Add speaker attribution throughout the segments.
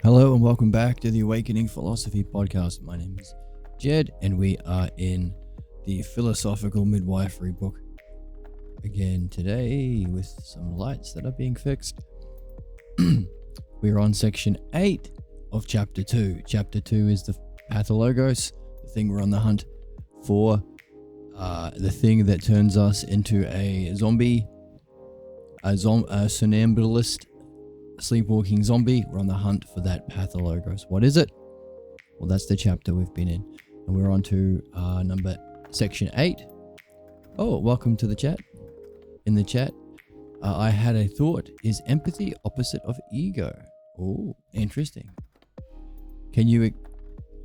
Speaker 1: Hello and welcome back to the Awakening Philosophy Podcast. My name is Jed and we are in the Philosophical Midwifery book again today with some lights that are being fixed. We're on section 8 of chapter 2. Chapter 2 is the pathologos, the thing we're on the hunt for, the thing that turns us into a zombie, a somnambulist, sleepwalking zombie. We're on the hunt for that pathologos. What is it? Well, that's the chapter we've been in, and we're on to section 8. Oh, welcome to the chat. In the chat, I had a thought: is empathy opposite of ego? Oh, interesting. Can you,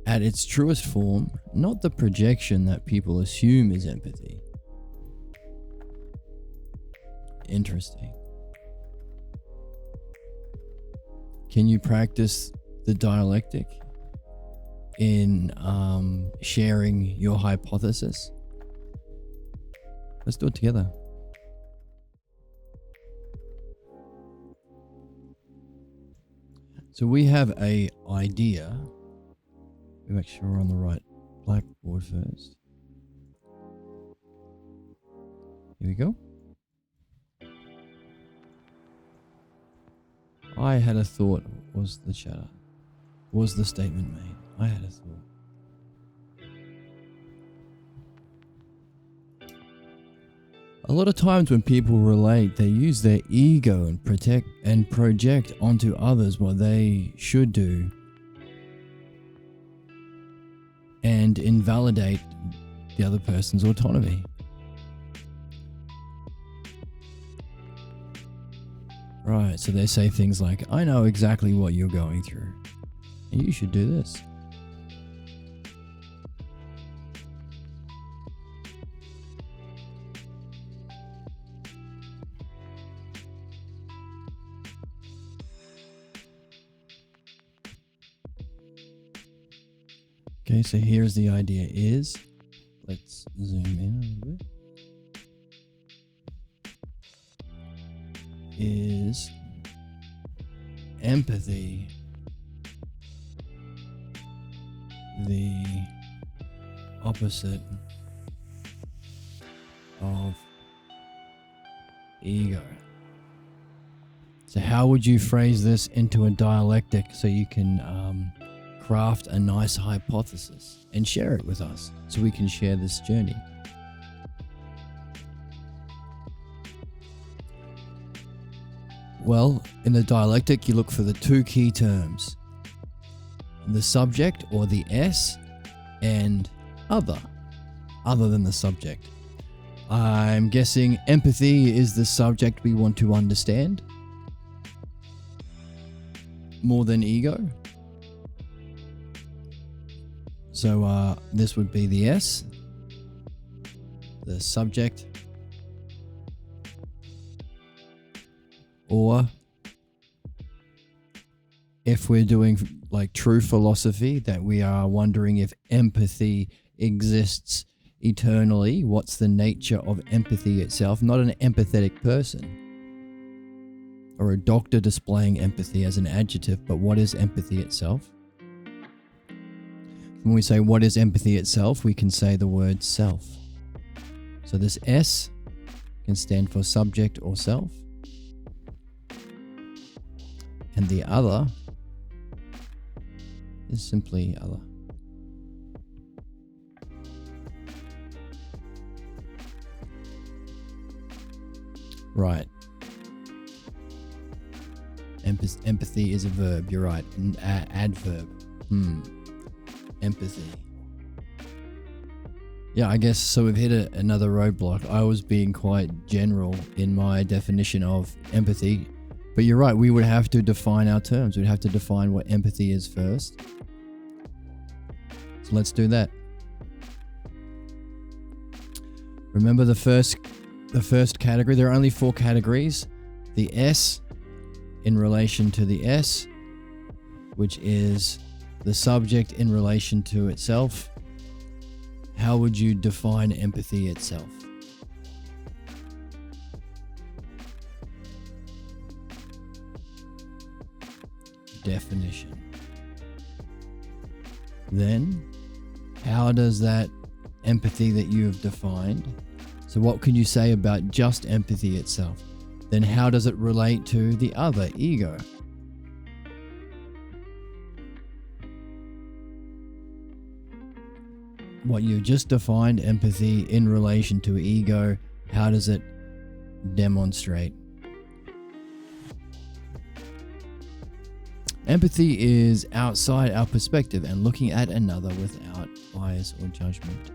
Speaker 1: at its truest form, not the projection that people assume is empathy? Interesting. Can you practice the dialectic in sharing your hypothesis? Let's do it together. So we have a idea. We make sure we're on the right blackboard first. Here we go. I had a thought, was the chatter. Was the statement made? I had a thought. A lot of times when people relate, they use their ego and project onto others what they should do and invalidate the other person's autonomy. Right, so they say things like, I know exactly what you're going through, and you should do this. Okay, so here's the idea is, let's zoom in a little bit. Is empathy the opposite of ego? So how would you phrase this into a dialectic so you can craft a nice hypothesis and share it with us so we can share this journey? Well, in the dialectic, you look for the two key terms: the subject, or the S, and other than the subject. I'm guessing empathy is the subject we want to understand more than ego. So this would be the S, the subject. Or if we're doing like true philosophy, that we are wondering if empathy exists eternally, what's the nature of empathy itself? Not an empathetic person or a doctor displaying empathy as an adjective, but what is empathy itself? When we say what is empathy itself, we can say the word self. So this S can stand for subject or self. And the other is simply other. Right. Empathy is a verb, you're right. An adverb. Empathy. Yeah, I guess so. We've hit another roadblock. I was being quite general in my definition of empathy. But you're right, we would have to define our terms. We'd have to define what empathy is first. So let's do that. Remember the first category, there are only 4 categories. The S in relation to the S, which is the subject in relation to itself. How would you define empathy itself? Definition. Then, how does that empathy that you have defined, so what can you say about just empathy itself? Then how does it relate to the other, ego? What you just defined, empathy in relation to ego, how does it demonstrate? Empathy is outside our perspective and looking at another without bias or judgment,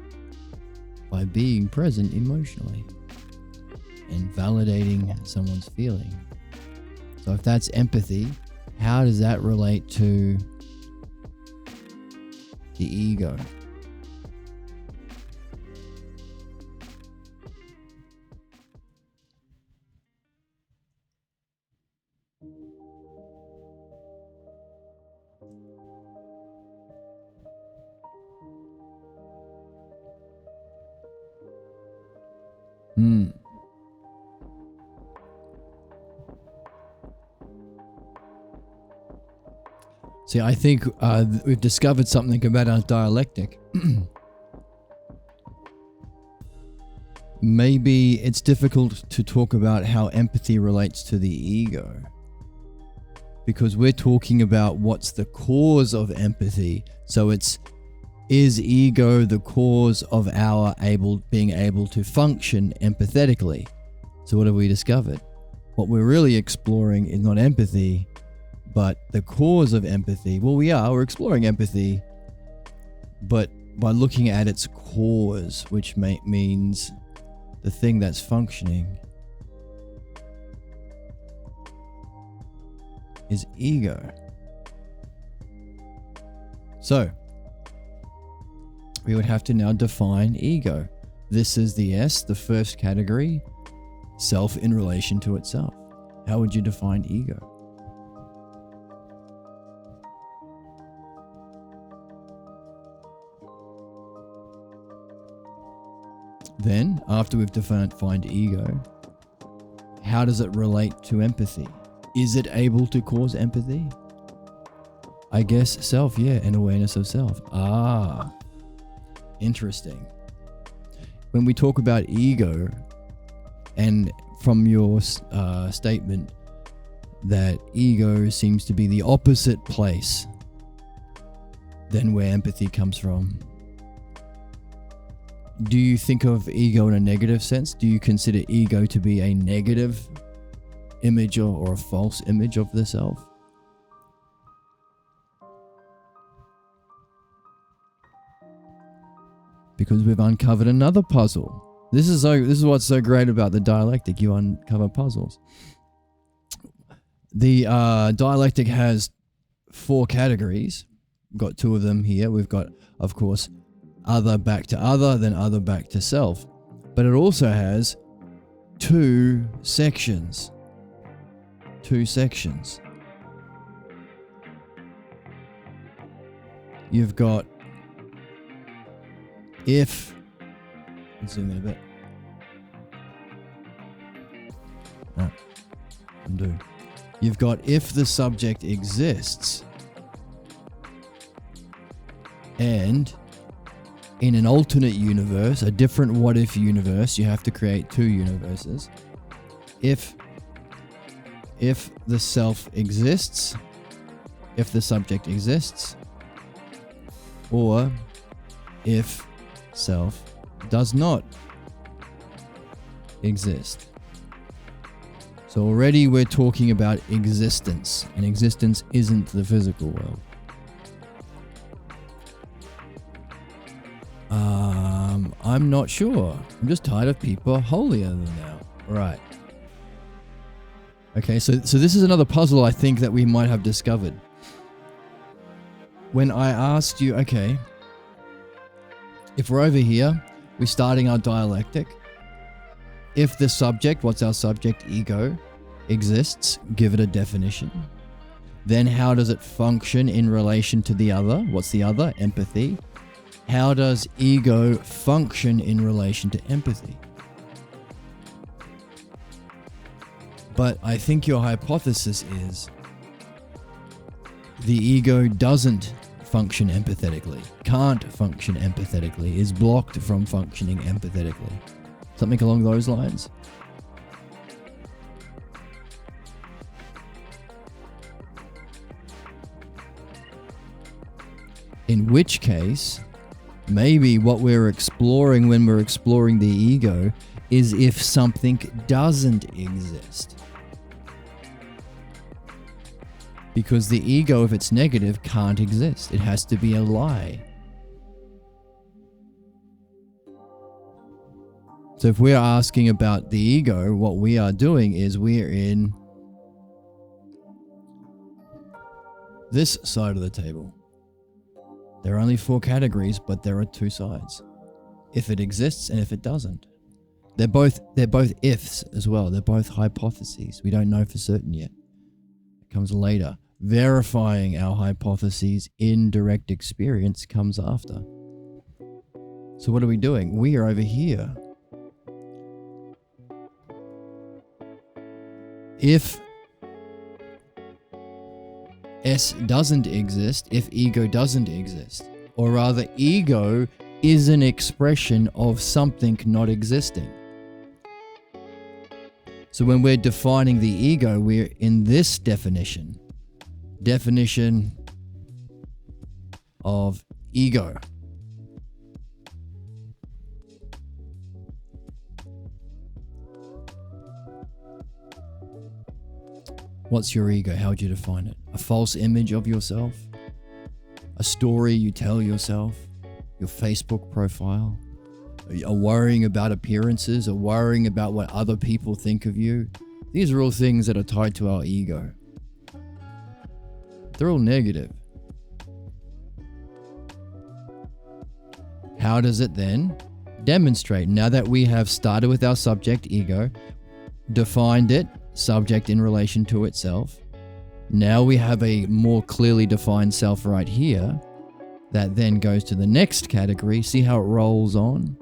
Speaker 1: by being present emotionally and validating someone's feeling. So if that's empathy, how does that relate to the ego? See, I think we've discovered something about our dialectic. Maybe it's difficult to talk about how empathy relates to the ego, because we're talking about what's the cause of empathy. So is ego the cause of our being able to function empathetically? So what have we discovered? What we're really exploring is not empathy, but the cause of empathy. Well, we're exploring empathy, but by looking at its cause, which means the thing that's functioning, is ego. So, we would have to now define ego. This is the S, the first category, self in relation to itself. How would you define ego? Then, after we've defined ego, how does it relate to empathy? Is it able to cause empathy? I guess self, yeah, and awareness of self. Interesting. When we talk about ego, and from your statement that ego seems to be the opposite place than where empathy comes from, do you think of ego in a negative sense? Do you consider ego to be a negative image or a false image of the self? Because we've uncovered another puzzle. This is what's so great about the dialectic. You uncover puzzles. The dialectic has 4 categories. We've got 2 of them here. We've got, of course, other back to other, then other back to self. But it also has 2 sections. 2 sections. You've got if, let's zoom in a bit. Undo. You've got if the subject exists, and in an alternate universe, a different what if universe, you have to create 2 universes. If the self exists, if the subject exists, or if self does not exist. So already we're talking about existence, and existence isn't the physical world. I'm not sure. I'm just tired of people holier than thou. Right. Okay, so this is another puzzle I think that we might have discovered. When I asked you, okay, if we're over here, we're starting our dialectic. If the subject, what's our subject, ego, exists, give it a definition. Then how does it function in relation to the other? What's the other? Empathy. How does ego function in relation to empathy? But I think your hypothesis is the ego doesn't function empathetically, can't function empathetically, is blocked from functioning empathetically. Something along those lines. In which case, maybe what we're exploring when we're exploring the ego is if something doesn't exist. Because the ego, if it's negative, can't exist. It has to be a lie. So if we're asking about the ego, what we are doing is we're in this side of the table. There are only 4 categories, but there are 2 sides. If it exists and if it doesn't. They're both ifs as well. They're both hypotheses. We don't know for certain yet. It comes later. Verifying our hypotheses in direct experience comes after. So what are we doing? We are over here. If S doesn't exist, if ego doesn't exist, or rather ego is an expression of something not existing. So when we're defining the ego, we're in this definition of ego. What's your ego? How would you define it? A false image of yourself? A story you tell yourself? Your Facebook profile? A worrying about appearances? A worrying about what other people think of you? These are all things that are tied to our ego. They're all negative. How does it then demonstrate? Now that we have started with our subject ego, defined it, subject in relation to itself. Now we have a more clearly defined self right here that then goes to the next category. See how it rolls on?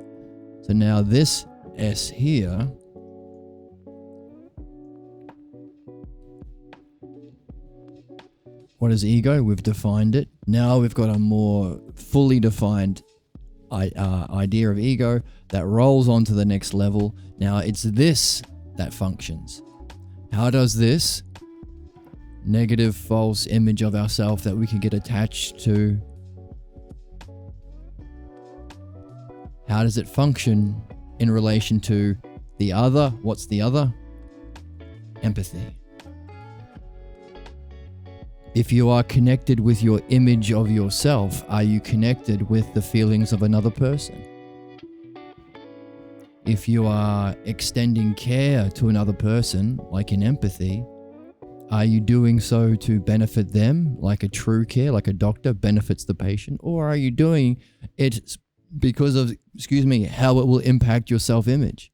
Speaker 1: So now this S here what is ego? We've defined it. Now we've got a more fully defined idea of ego that rolls on to the next level. Now it's this that functions. How does this negative false image of ourselves that we can get attached to, how does it function in relation to the other? What's the other? Empathy. If you are connected with your image of yourself, are you connected with the feelings of another person? If you are extending care to another person, like in empathy, are you doing so to benefit them, like a true care, like a doctor benefits the patient? Or are you doing it because of, how it will impact your self-image?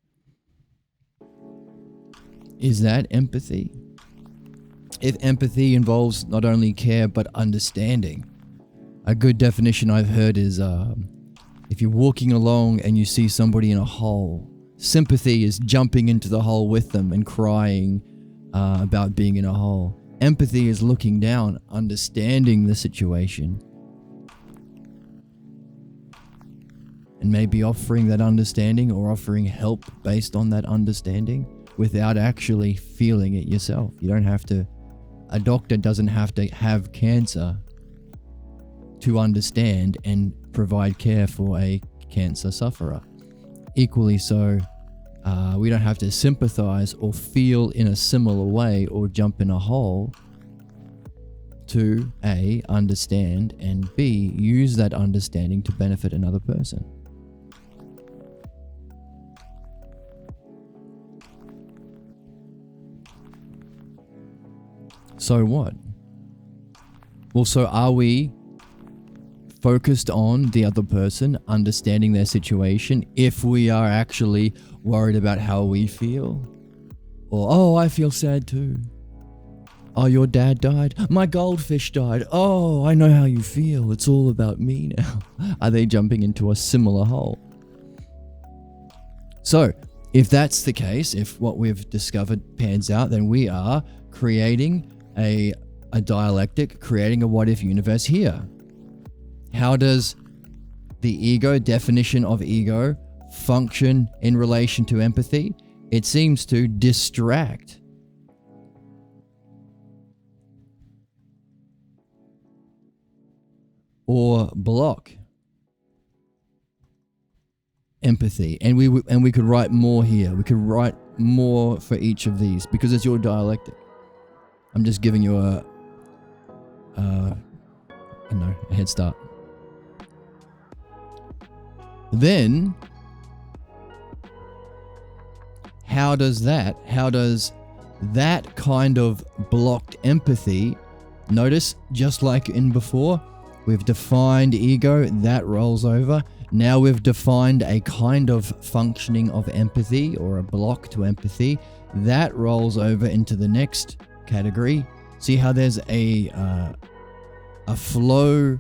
Speaker 1: Is that empathy? If empathy involves not only care, but understanding, a good definition I've heard is, if you're walking along and you see somebody in a hole, sympathy is jumping into the hole with them and crying about being in a hole. Empathy is looking down, understanding the situation, and maybe offering that understanding or offering help based on that understanding without actually feeling it yourself. You don't have to, a doctor doesn't have to have cancer to understand and provide care for a cancer sufferer. Equally so, we don't have to sympathize or feel in a similar way or jump in a hole to A, understand, and B, use that understanding to benefit another person. So what? Well, so are we focused on the other person, understanding their situation, if we are actually worried about how we feel? Or, oh, I feel sad too. Oh, your dad died. My goldfish died. Oh, I know how you feel. It's all about me now. Are they jumping into a similar hole? So, if that's the case, if what we've discovered pans out, then we are creating a dialectic, creating a what-if universe here. How does the ego, definition of ego, function in relation to empathy? It seems to distract. Or block empathy. And we could write more here. We could write more for each of these because it's your dialectic. I'm just giving you a head start. Then, how does that kind of blocked empathy, notice just like in before, we've defined ego, that rolls over. Now we've defined a kind of functioning of empathy or a block to empathy, that rolls over into the next category. See how there's a flow,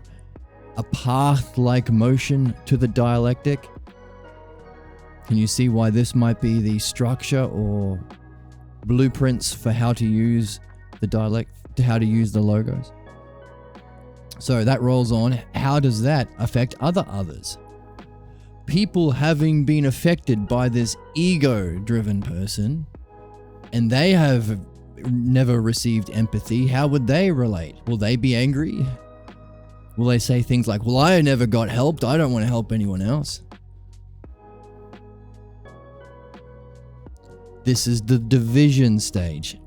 Speaker 1: a path-like motion to the dialectic? Can you see why this might be the structure or blueprints for how to use the dialect, how to use the logos? So that rolls on. How does that affect others? People having been affected by this ego-driven person, and they have never received empathy, how would they relate? Will they be angry? Will they say things like, well, I never got helped, I don't want to help anyone else? This is the division stage.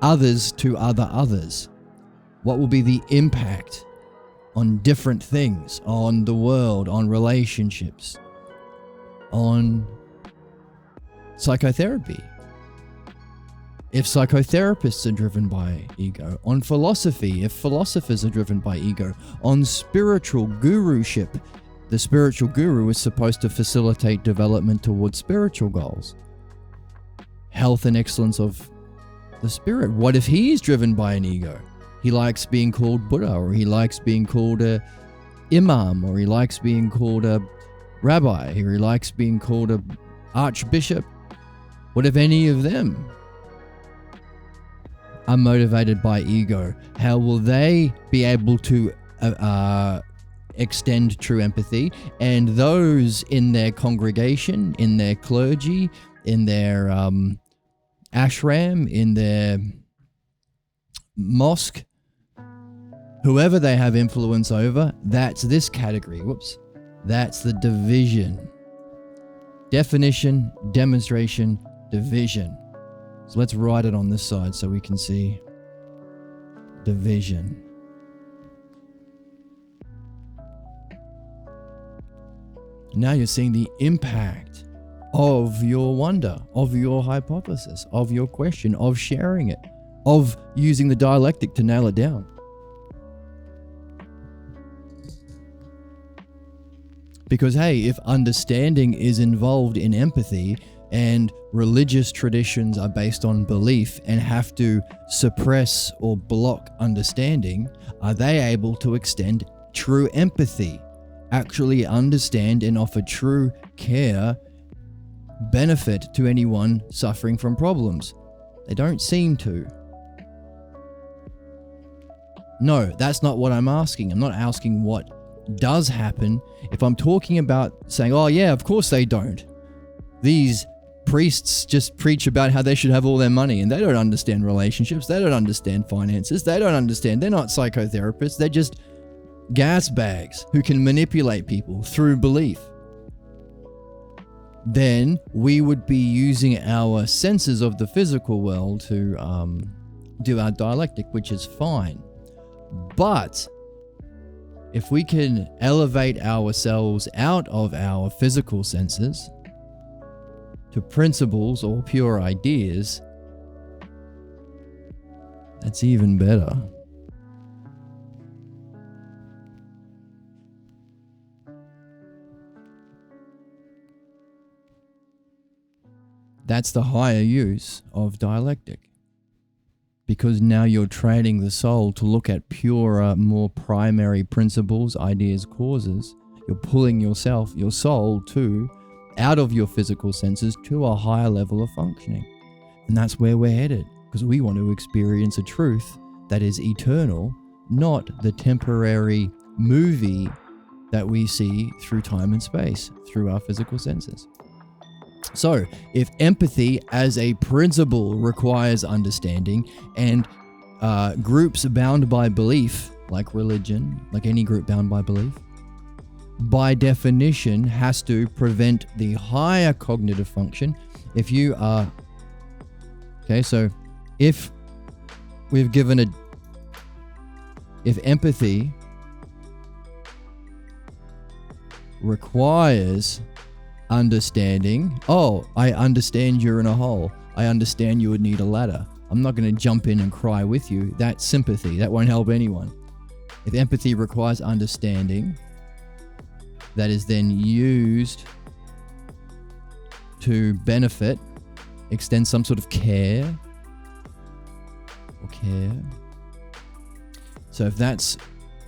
Speaker 1: Others to others. What will be the impact on different things, on the world, on relationships, on psychotherapy? If psychotherapists are driven by ego, on philosophy, if philosophers are driven by ego, on spiritual guruship, the spiritual guru is supposed to facilitate development towards spiritual goals. Health and excellence of the spirit. What if he is driven by an ego? He likes being called Buddha, or he likes being called a imam, or he likes being called a rabbi, or he likes being called a archbishop. What if any of them are motivated by ego? How will they be able to extend true empathy? And those in their congregation, in their clergy, in their ashram, in their mosque, whoever they have influence over, that's this category. That's the division. Definition, demonstration, division. So let's write it on this side so we can see division. Now you're seeing the impact of your wonder, of your hypothesis, of your question, of sharing it, of using the dialectic to nail it down. Because hey, if understanding is involved in empathy, and religious traditions are based on belief and have to suppress or block understanding, are they able to extend true empathy, actually understand and offer true care, benefit to anyone suffering from problems? They don't seem to. No, that's not what I'm asking. I'm not asking what does happen. If I'm talking about saying, oh yeah, of course they don't. These priests just preach about how they should have all their money, and they don't understand relationships, they don't understand finances, they're not psychotherapists, they're just gas bags who can manipulate people through belief. Then we would be using our senses of the physical world to do our dialectic, which is fine. But if we can elevate ourselves out of our physical senses to principles or pure ideas, that's even better. That's the higher use of dialectic, because now you're training the soul to look at purer, more primary principles, ideas, causes. You're pulling your soul out of your physical senses to a higher level of functioning. And that's where we're headed, because we want to experience a truth that is eternal, not the temporary movie that we see through time and space, through our physical senses. So, if empathy as a principle requires understanding, and groups bound by belief, like religion, like any group bound by belief, by definition has to prevent the higher cognitive function. If you are, okay, so if we've given if empathy requires understanding, oh, I understand you're in a hole. I understand you would need a ladder. I'm not going to jump in and cry with you. That's sympathy. That won't help anyone. If empathy requires understanding, that is then used to benefit, extend some sort of care. So if that's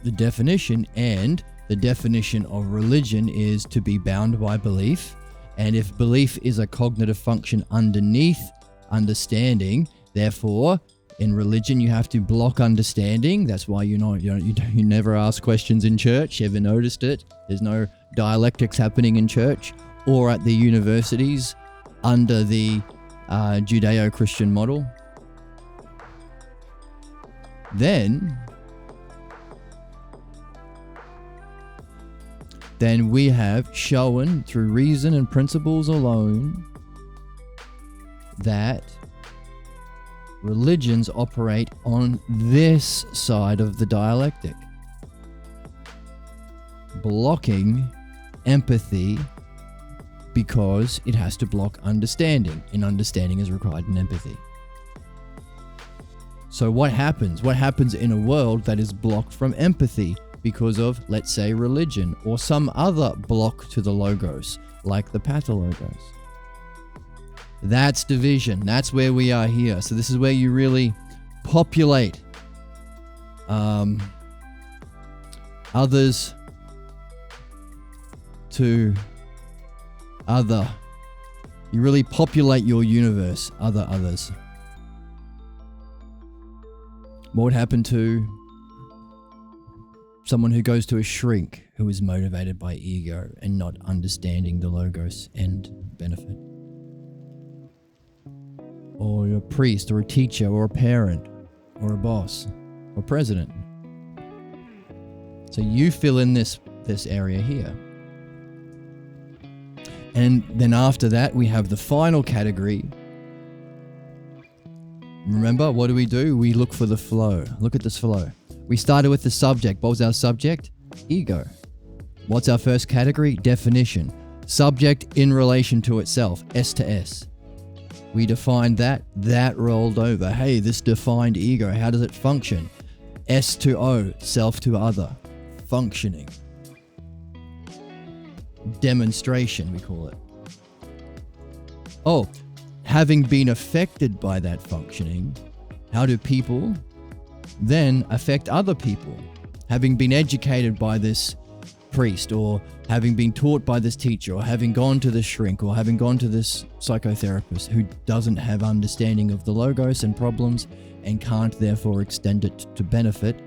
Speaker 1: the definition, and the definition of religion is to be bound by belief, and if belief is a cognitive function underneath understanding, therefore in religion you have to block understanding. That's why you never ask questions in church. Ever noticed it? There's no dialectics happening in church or at the universities under the Judeo-Christian model. Then we have shown through reason and principles alone that religions operate on this side of the dialectic, blocking empathy because it has to block understanding, and understanding is required in empathy. So what happens? What happens in a world that is blocked from empathy because of, let's say, religion or some other block to the logos, like the pathologos? That's division. That's where we are here. So this is where you really populate others to other. You really populate your universe, others. What would happen to someone who goes to a shrink who is motivated by ego and not understanding the logos and benefit? Or a priest, or a teacher, or a parent, or a boss, or president. So you fill in this area here. And then after that, we have the final category. Remember, what do? We look for the flow. Look at this flow. We started with the subject. What was our subject? Ego. What's our first category? Definition. Subject in relation to itself, S to S. We defined that rolled over. Hey, this defined ego, how does it function? S to O, self to other, functioning. Demonstration, we call it. Oh, having been affected by that functioning, how do people then affect other people? Having been educated by this priest, or having been taught by this teacher, or having gone to this shrink, or having gone to this psychotherapist who doesn't have understanding of the logos and problems and can't therefore extend it to benefit.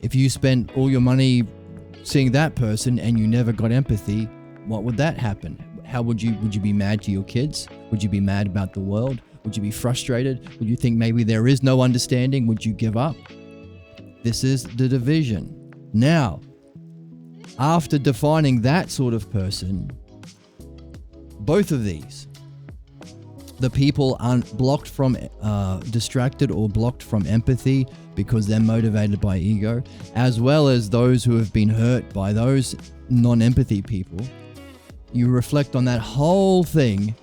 Speaker 1: If you spent all your money seeing that person and you never got empathy, what would that happen? How would you be mad to your kids? Would you be mad about the world? Would you be frustrated? Would you think maybe there is no understanding? Would you give up? This is the division. Now, after defining that sort of person, both of these, the people aren't blocked from, distracted or blocked from empathy because they're motivated by ego, as well as those who have been hurt by those non-empathy people. You reflect on that whole thing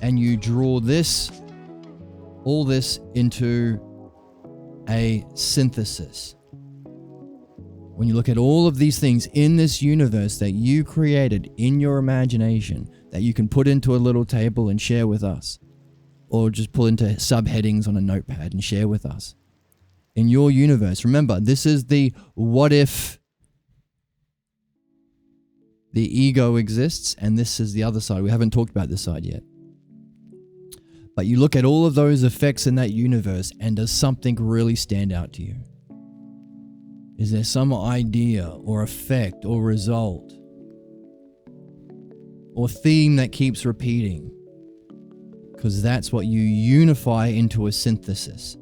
Speaker 1: and you draw all this into a synthesis. When you look at all of these things in this universe that you created in your imagination, that you can put into a little table and share with us, or just pull into subheadings on a notepad and share with us. In your universe, remember, this is the what if the ego exists, and this is the other side. We haven't talked about this side yet. But you look at all of those effects in that universe, and does something really stand out to you? Is there some idea or effect or result or theme that keeps repeating? Because that's what you unify into a synthesis.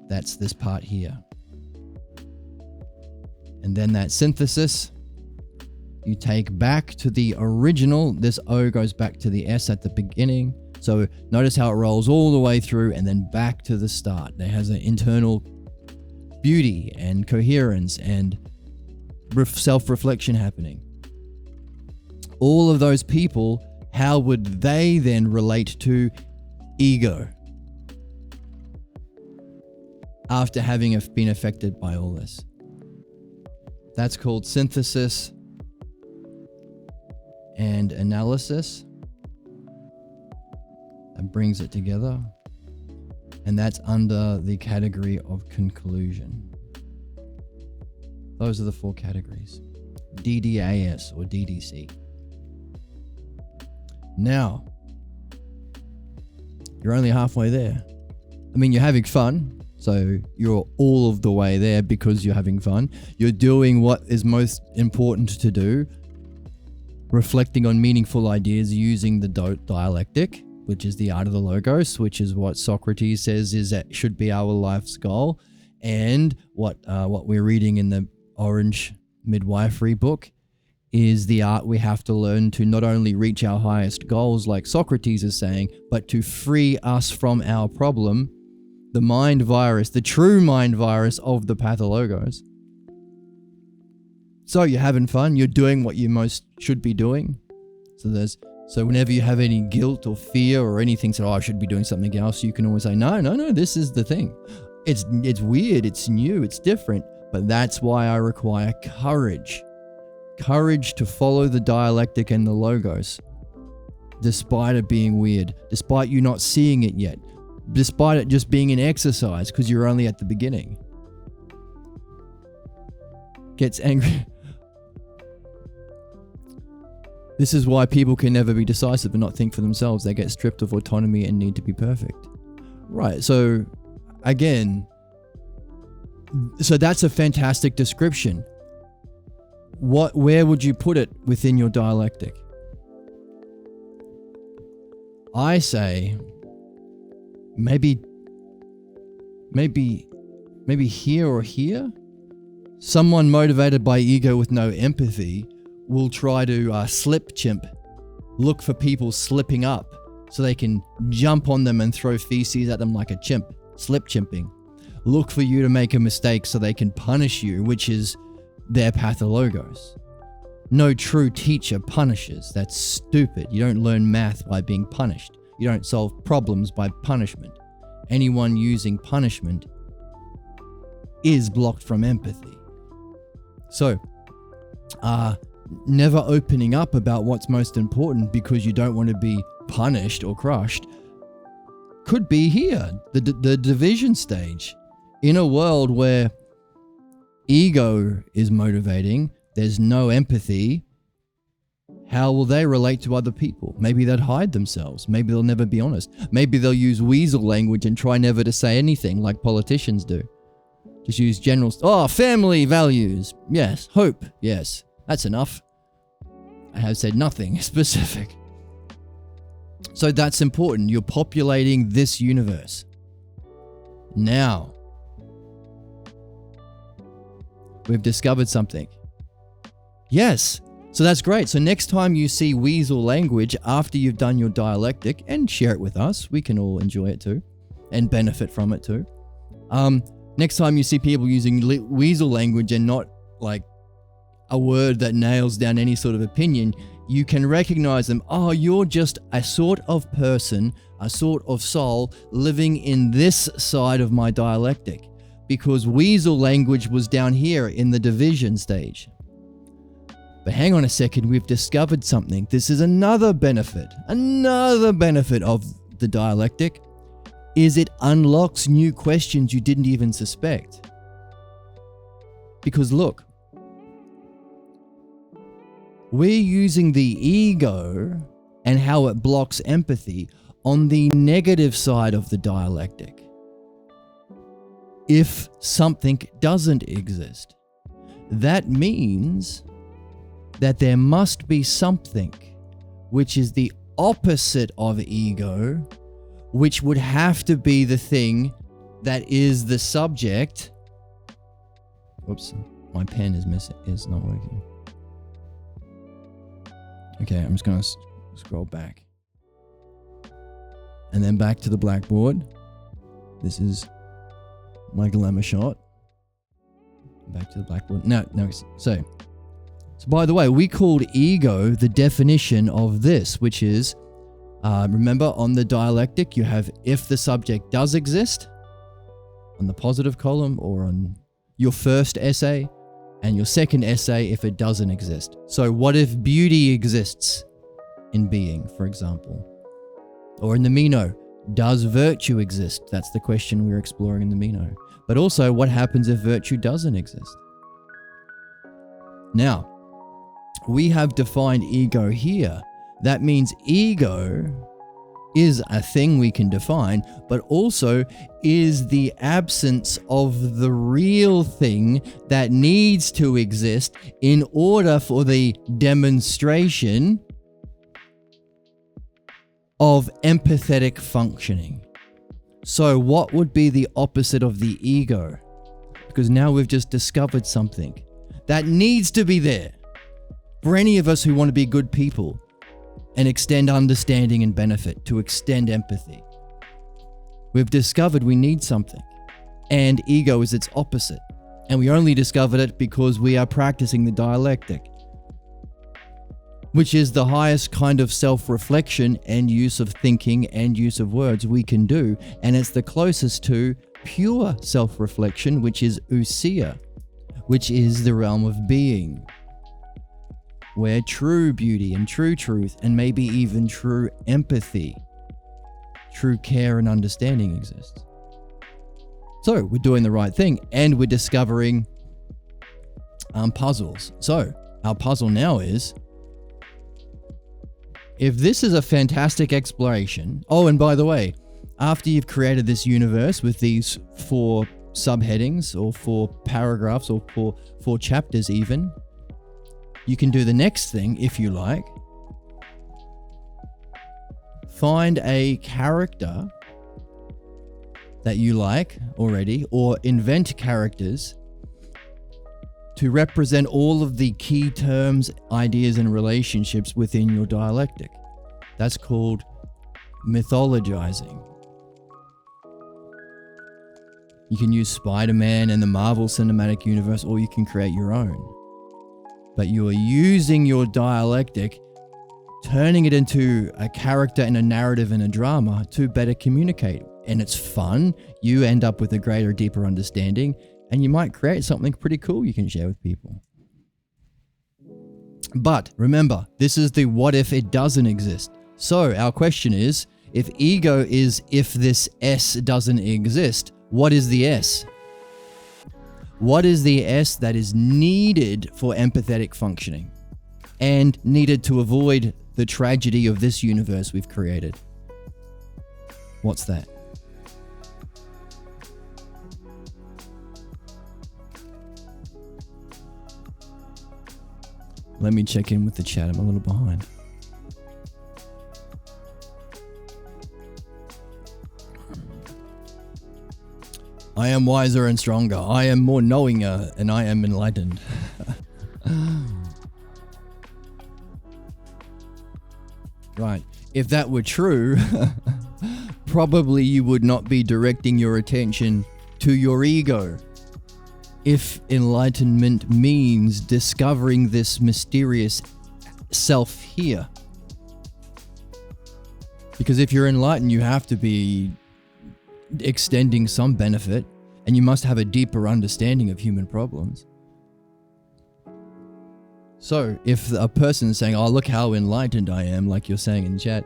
Speaker 1: That's this part here. And then that synthesis, you take back to the original. This O goes back to the S at the beginning. So notice how it rolls all the way through and then back to the start. It has an internal beauty and coherence and self-reflection happening. All of those people, how would they then relate to ego after having been affected by all this? That's called synthesis and analysis. That brings it together. And that's under the category of conclusion. Those are the 4 categories. DDAS or DDC. Now, you're only halfway there. I mean, you're having fun. So you're all of the way there because you're having fun. You're doing what is most important to do. Reflecting on meaningful ideas using the dialectic, which is the art of the logos, which is what Socrates says is that should be our life's goal, and what we're reading in the Orange Midwifery book is the art we have to learn to not only reach our highest goals, like Socrates is saying, but to free us from our problem, the mind virus, the true mind virus of the pathologos. So you're having fun, you're doing what you most should be doing. So whenever you have any guilt or fear or anything, I should be doing something else, you can always say, no, this is the thing. It's weird, it's new, it's different, but that's why I require courage. Courage to follow the dialectic and the logos, despite it being weird, despite you not seeing it yet, despite it just being an exercise because you're only at the beginning. Gets angry. This is why people can never be decisive and not think for themselves. They get stripped of autonomy and need to be perfect. Right, so again, so that's a fantastic description. Where would you put it within your dialectic? I say maybe here or here. Someone motivated by ego with no empathy will try to slip chimp, look for people slipping up so they can jump on them and throw feces at them like a chimp, slip chimping. Look for you to make a mistake so they can punish you, which is their pathologos. No true teacher punishes. That's stupid. You don't learn math by being punished. You don't solve problems by punishment. Anyone using punishment is blocked from empathy. So, never opening up about what's most important because you don't want to be punished or crushed could be here, the division stage. In a world where ego is motivating, there's no empathy, how will they relate to other people? Maybe they'd hide themselves. Maybe they'll never be honest. Maybe they'll use weasel language and try never to say anything like politicians do. Just use general, family values. Yes. Hope. Yes. That's enough. I have said nothing specific. So that's important. You're populating this universe. Now, we've discovered something. Yes. So that's great. So next time you see weasel language after you've done your dialectic, and share it with us, we can all enjoy it too and benefit from it too. Next time you see people using weasel language and not like a word that nails down any sort of opinion, you can recognize them. Oh, you're just a sort of person, a sort of soul living in this side of my dialectic, because weasel language was down here in the division stage. But hang on a second, we've discovered something. This is another benefit of the dialectic, is it unlocks new questions you didn't even suspect. Because look, we're using the ego and how it blocks empathy on the negative side of the dialectic. if something doesn't exist. That means that there must be something which is the opposite of ego, which would have to be the thing that is the subject. Oops, my pen is not working. Okay, I'm just going to scroll back. And then back to the blackboard. This is my glamour shot. Back to the blackboard. No. So by the way, we called ego the definition of this, which is, remember on the dialectic, you have if the subject does exist on the positive column, or on your first essay, and your second essay if it doesn't exist. So what if beauty exists in being, for example? Or in the Meno, does virtue exist? That's the question we're exploring in the Meno. But also, what happens if virtue doesn't exist? Now, we have defined ego here. That means ego is a thing we can define, but also is the absence of the real thing that needs to exist in order for the demonstration of empathetic functioning. So what would be the opposite of the ego? Because now we've just discovered something that needs to be there for any of us who want to be good people and extend understanding and benefit, to extend empathy. We've discovered we need something, and ego is its opposite. And we only discovered it because we are practicing the dialectic, which is the highest kind of self-reflection and use of thinking and use of words we can do. And it's the closest to pure self-reflection, which is ousia, which is the realm of being, where true beauty and true truth, and maybe even true empathy, true care and understanding exists. So we're doing the right thing, and we're discovering puzzles. So our puzzle now is, if this is a fantastic exploration, oh, and by the way, after you've created this universe with these 4 subheadings, or 4 paragraphs, or 4 chapters even, you can do the next thing, if you like. Find a character that you like already, or invent characters to represent all of the key terms, ideas, and relationships within your dialectic. That's called mythologizing. You can use Spider-Man and the Marvel Cinematic Universe, or you can create your own. But you are using your dialectic, turning it into a character and a narrative and a drama to better communicate. And it's fun. You end up with a greater, deeper understanding, and you might create something pretty cool you can share with people. But remember, this is the what if it doesn't exist. So our question is, if ego is if this S doesn't exist, what is the S? What is the S that is needed for empathetic functioning and needed to avoid the tragedy of this universe we've created? What's that? Let me check in with the chat. I'm a little behind. I am wiser and stronger. I am more knowinger, and I am enlightened. Right. If that were true, probably you would not be directing your attention to your ego. If enlightenment means discovering this mysterious self here. Because if you're enlightened, you have to be extending some benefit, and you must have a deeper understanding of human problems. So if a person is saying, oh, look how enlightened I am, like you're saying in chat,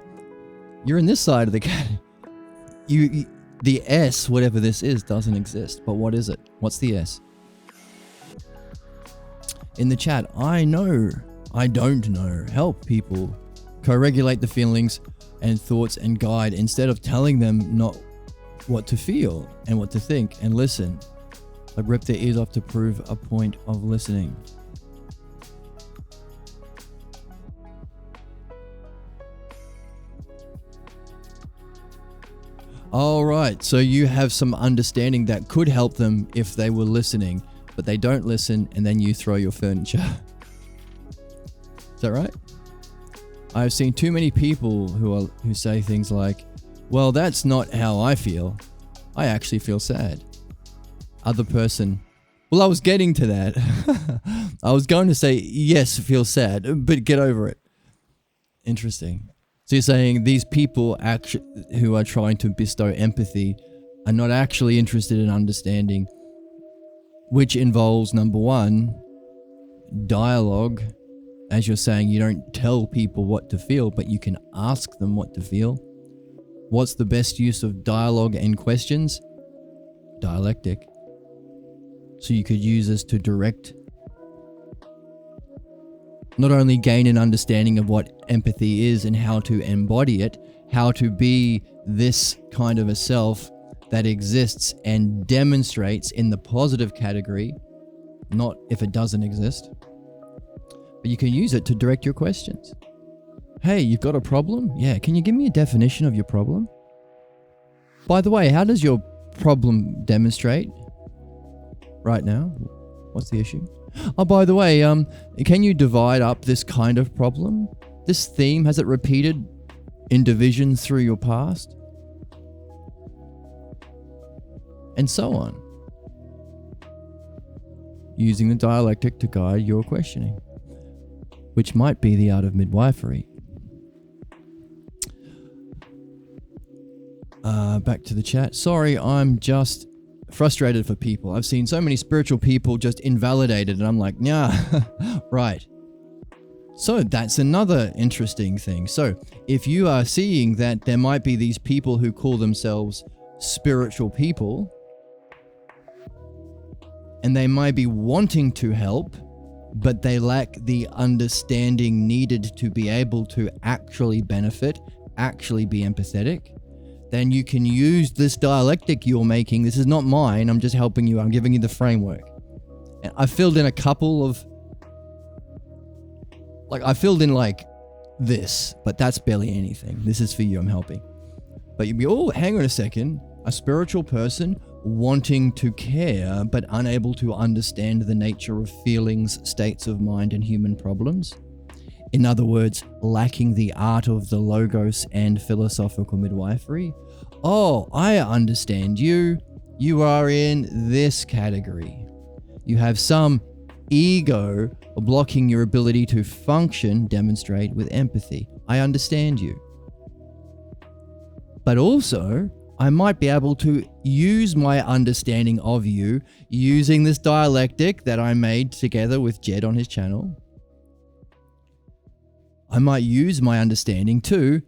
Speaker 1: you're in this side of the cat. The S, whatever this is, doesn't exist. But what is it? What's the S? In the chat, I know, I don't know. Help people co-regulate the feelings and thoughts and guide, instead of telling them not what to feel and what to think, and listen Like rip their ears off to prove a point of listening. All right, so you have some understanding that could help them if they were listening, but they don't listen, and then you throw your furniture. Is that right? I've seen too many people who say things like, well, that's not how I feel. I actually feel sad. Other person, well, I was getting to that. I was going to say, yes, feel sad, but get over it. Interesting. So you're saying these people who are trying to bestow empathy are not actually interested in understanding, which involves, number one, dialogue. As you're saying, you don't tell people what to feel, but you can ask them what to feel. What's the best use of dialogue and questions? Dialectic. So you could use this to direct, not only gain an understanding of what empathy is and how to embody it, how to be this kind of a self that exists and demonstrates in the positive category, not if it doesn't exist. But you can use it to direct your questions. Hey, you've got a problem? Yeah, can you give me a definition of your problem? By the way, how does your problem demonstrate right now? What's the issue? Oh, by the way, can you divide up this kind of problem? This theme, has it repeated in divisions through your past? And so on. Using the dialectic to guide your questioning, which might be the art of midwifery. Back to the chat. Sorry, I'm just frustrated for people. I've seen so many spiritual people just invalidated, and I'm like, nah, right. So that's another interesting thing. So if you are seeing that there might be these people who call themselves spiritual people, and they might be wanting to help, but they lack the understanding needed to be able to actually benefit, actually be empathetic, then you can use this dialectic you're making. This is not mine. I'm just helping you. I'm giving you the framework. And I filled in a couple of, this, but that's barely anything. This is for you. I'm helping. But you'd be, oh, hang on a second. A spiritual person wanting to care, but unable to understand the nature of feelings, states of mind, and human problems. In other words, lacking the art of the logos and philosophical midwifery. Oh, I understand you. You are in this category. You have some ego blocking your ability to function, demonstrate with empathy. I understand you. But also, I might be able to use my understanding of you using this dialectic that I made together with Jed on his channel. I might use my understanding to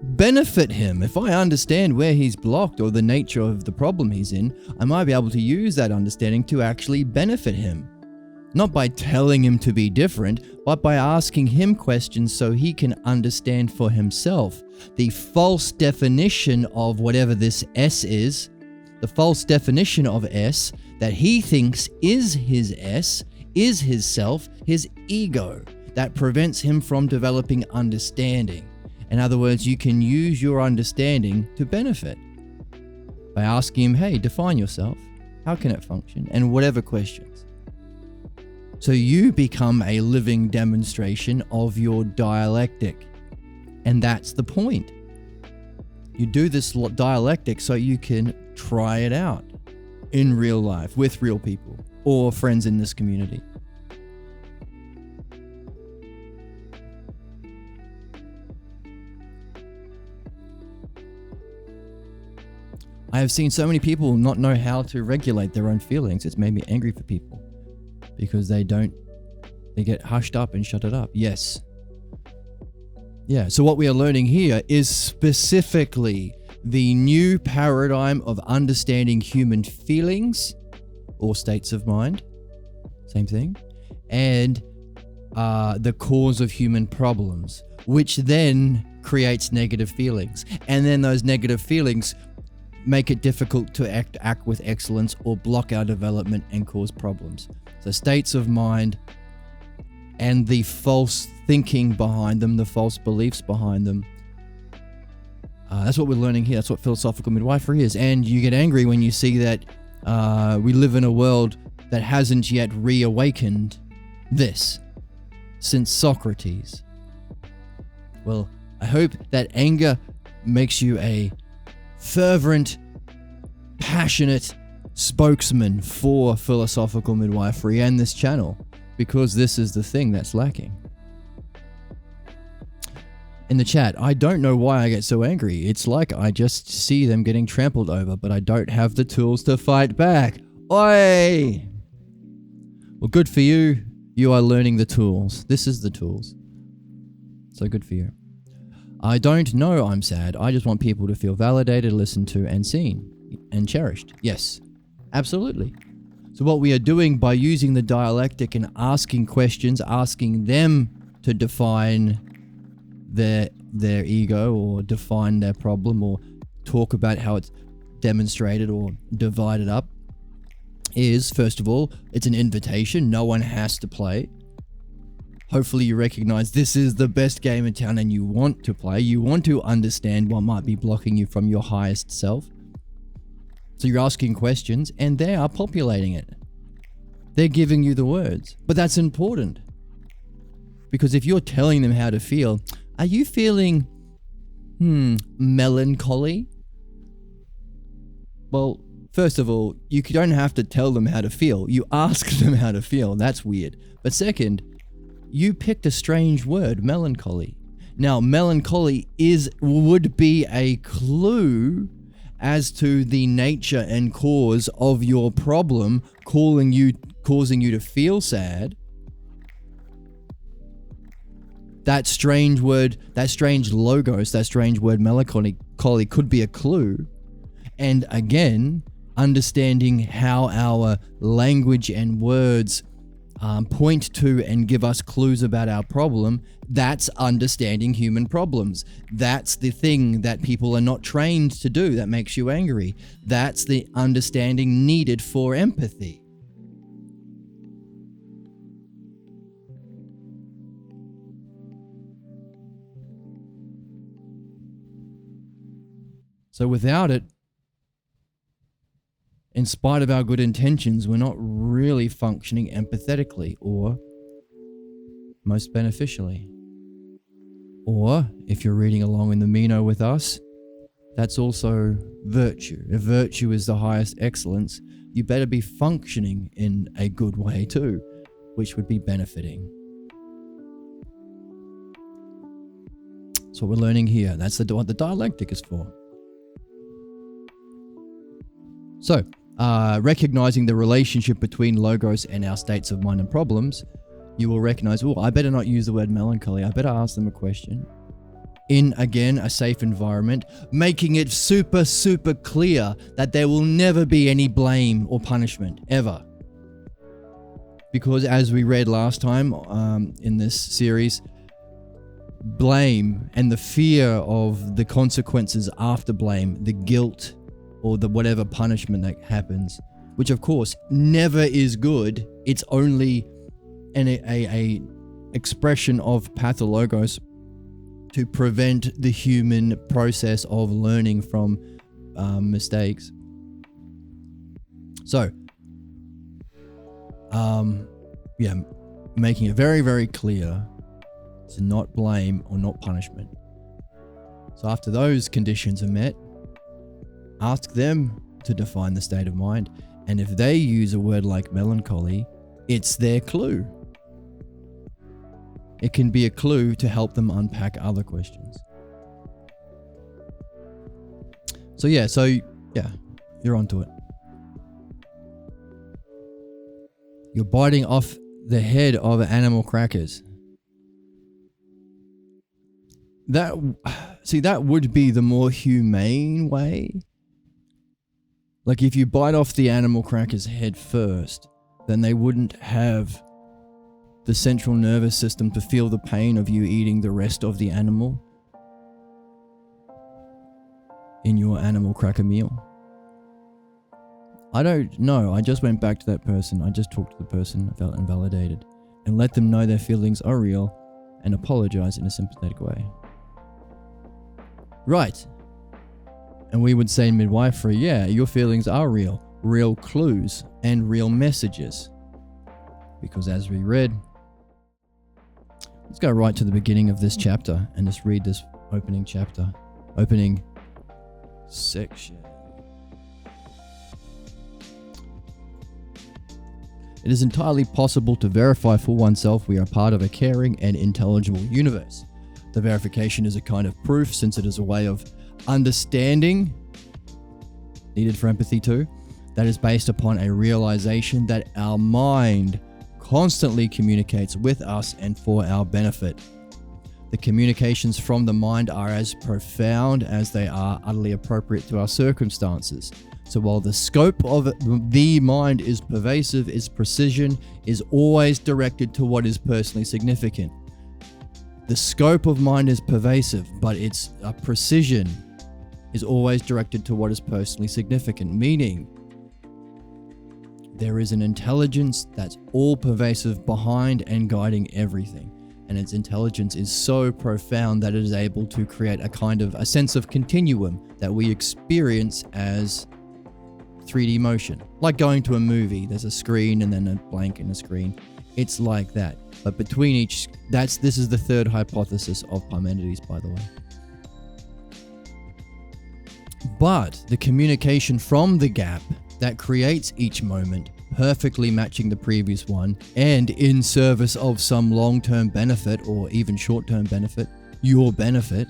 Speaker 1: benefit him. If I understand where he's blocked or the nature of the problem he's in, I might be able to use that understanding to actually benefit him. Not by telling him to be different, but by asking him questions so he can understand for himself the false definition of whatever this S is, the false definition of S that he thinks is his S, is his self, his ego, that prevents him from developing understanding. In other words, you can use your understanding to benefit by asking him, hey, define yourself. How can it function? And whatever questions. So you become a living demonstration of your dialectic. And that's the point. You do this dialectic so you can try it out in real life with real people or friends in this community. I have seen so many people not know how to regulate their own feelings. It's made me angry for people because they get hushed up and shut it up. Yes. Yeah, so what we are learning here is specifically the new paradigm of understanding human feelings or states of mind, same thing, and the cause of human problems, which then creates negative feelings. And then those negative feelings make it difficult to act with excellence or block our development and cause problems. So states of mind and the false thinking behind them, the false beliefs behind them, that's what we're learning here. That's what philosophical midwifery is. And you get angry when you see that we live in a world that hasn't yet reawakened this since Socrates. Well, I hope that anger makes you a fervent, passionate spokesman for philosophical midwifery and this channel, because this is the thing that's lacking. In the chat, I don't know why I get so angry. It's like I just see them getting trampled over, but I don't have the tools to fight back. Oi! Well, good for you. You are learning the tools. This is the tools. So good for you. I don't know I'm sad. I just want people to feel validated, listened to, and seen, and cherished. Yes, absolutely. So what we are doing by using the dialectic and asking questions, asking them to define their ego or define their problem or talk about how it's demonstrated or divided up, is, first of all, it's an invitation. No one has to play. Hopefully you recognize this is the best game in town and you want to play. You want to understand what might be blocking you from your highest self. So you're asking questions and they are populating it. They're giving you the words. But that's important. Because if you're telling them how to feel, are you feeling melancholy? Well, first of all, you don't have to tell them how to feel. You ask them how to feel. That's weird. But second, you picked a strange word, melancholy. Now, melancholy would be a clue as to the nature and cause of your problem, causing you to feel sad. That strange word, that strange logos, that strange word melancholy could be a clue. And again, understanding how our language and words point to and give us clues about our problem, that's understanding human problems. That's the thing that people are not trained to do that makes you angry. That's the understanding needed for empathy. So without it, in spite of our good intentions, we're not really functioning empathetically or most beneficially. Or, if you're reading along in the Meno with us, that's also virtue. If virtue is the highest excellence, you better be functioning in a good way too, which would be benefiting. That's what we're learning here. That's what the dialectic is for. So, recognizing the relationship between logos and our states of mind and problems, you will recognize, oh, I better not use the word melancholy. I better ask them a question. In, again, a safe environment, making it super, super clear that there will never be any blame or punishment, ever. Because as we read last time in this series, blame and the fear of the consequences after blame, the guilt, or the whatever punishment that happens, which of course never is good. It's only a expression of pathologos to prevent the human process of learning from mistakes. So, making it very, very clear to not blame or not punishment. So after those conditions are met, ask them to define the state of mind. And if they use a word like melancholy, it's their clue. It can be a clue to help them unpack other questions. So you're onto it. You're biting off the head of animal crackers. That would be the more humane way. Like if you bite off the animal cracker's head first, then they wouldn't have the central nervous system to feel the pain of you eating the rest of the animal in your animal cracker meal? I don't know. I just went back to that person. I just talked to the person. I felt invalidated and let them know their feelings are real and apologize in a sympathetic way. Right. And we would say in midwifery, yeah, your feelings are real. Real clues and real messages. Because as we read, let's go right to the beginning of this chapter and just read this opening section. It is entirely possible to verify for oneself we are part of a caring and intelligible universe. The verification is a kind of proof, since it is a way of understanding, needed for empathy too, that is based upon a realization that our mind constantly communicates with us and for our benefit. The communications from the mind are as profound as they are utterly appropriate to our circumstances. So while the scope of the mind is pervasive, its precision is always directed to what is personally significant. The scope of mind is pervasive, but its precision is always directed to what is personally significant, meaning there is an intelligence that's all pervasive behind and guiding everything. And its intelligence is so profound that it is able to create a sense of continuum that we experience as 3D motion. Like going to a movie, there's a screen and then a blank in a screen. It's like that. But between each, this is the third hypothesis of Parmenides, by the way. But the communication from the gap that creates each moment, perfectly matching the previous one, and in service of some long-term benefit or even short-term benefit, your benefit.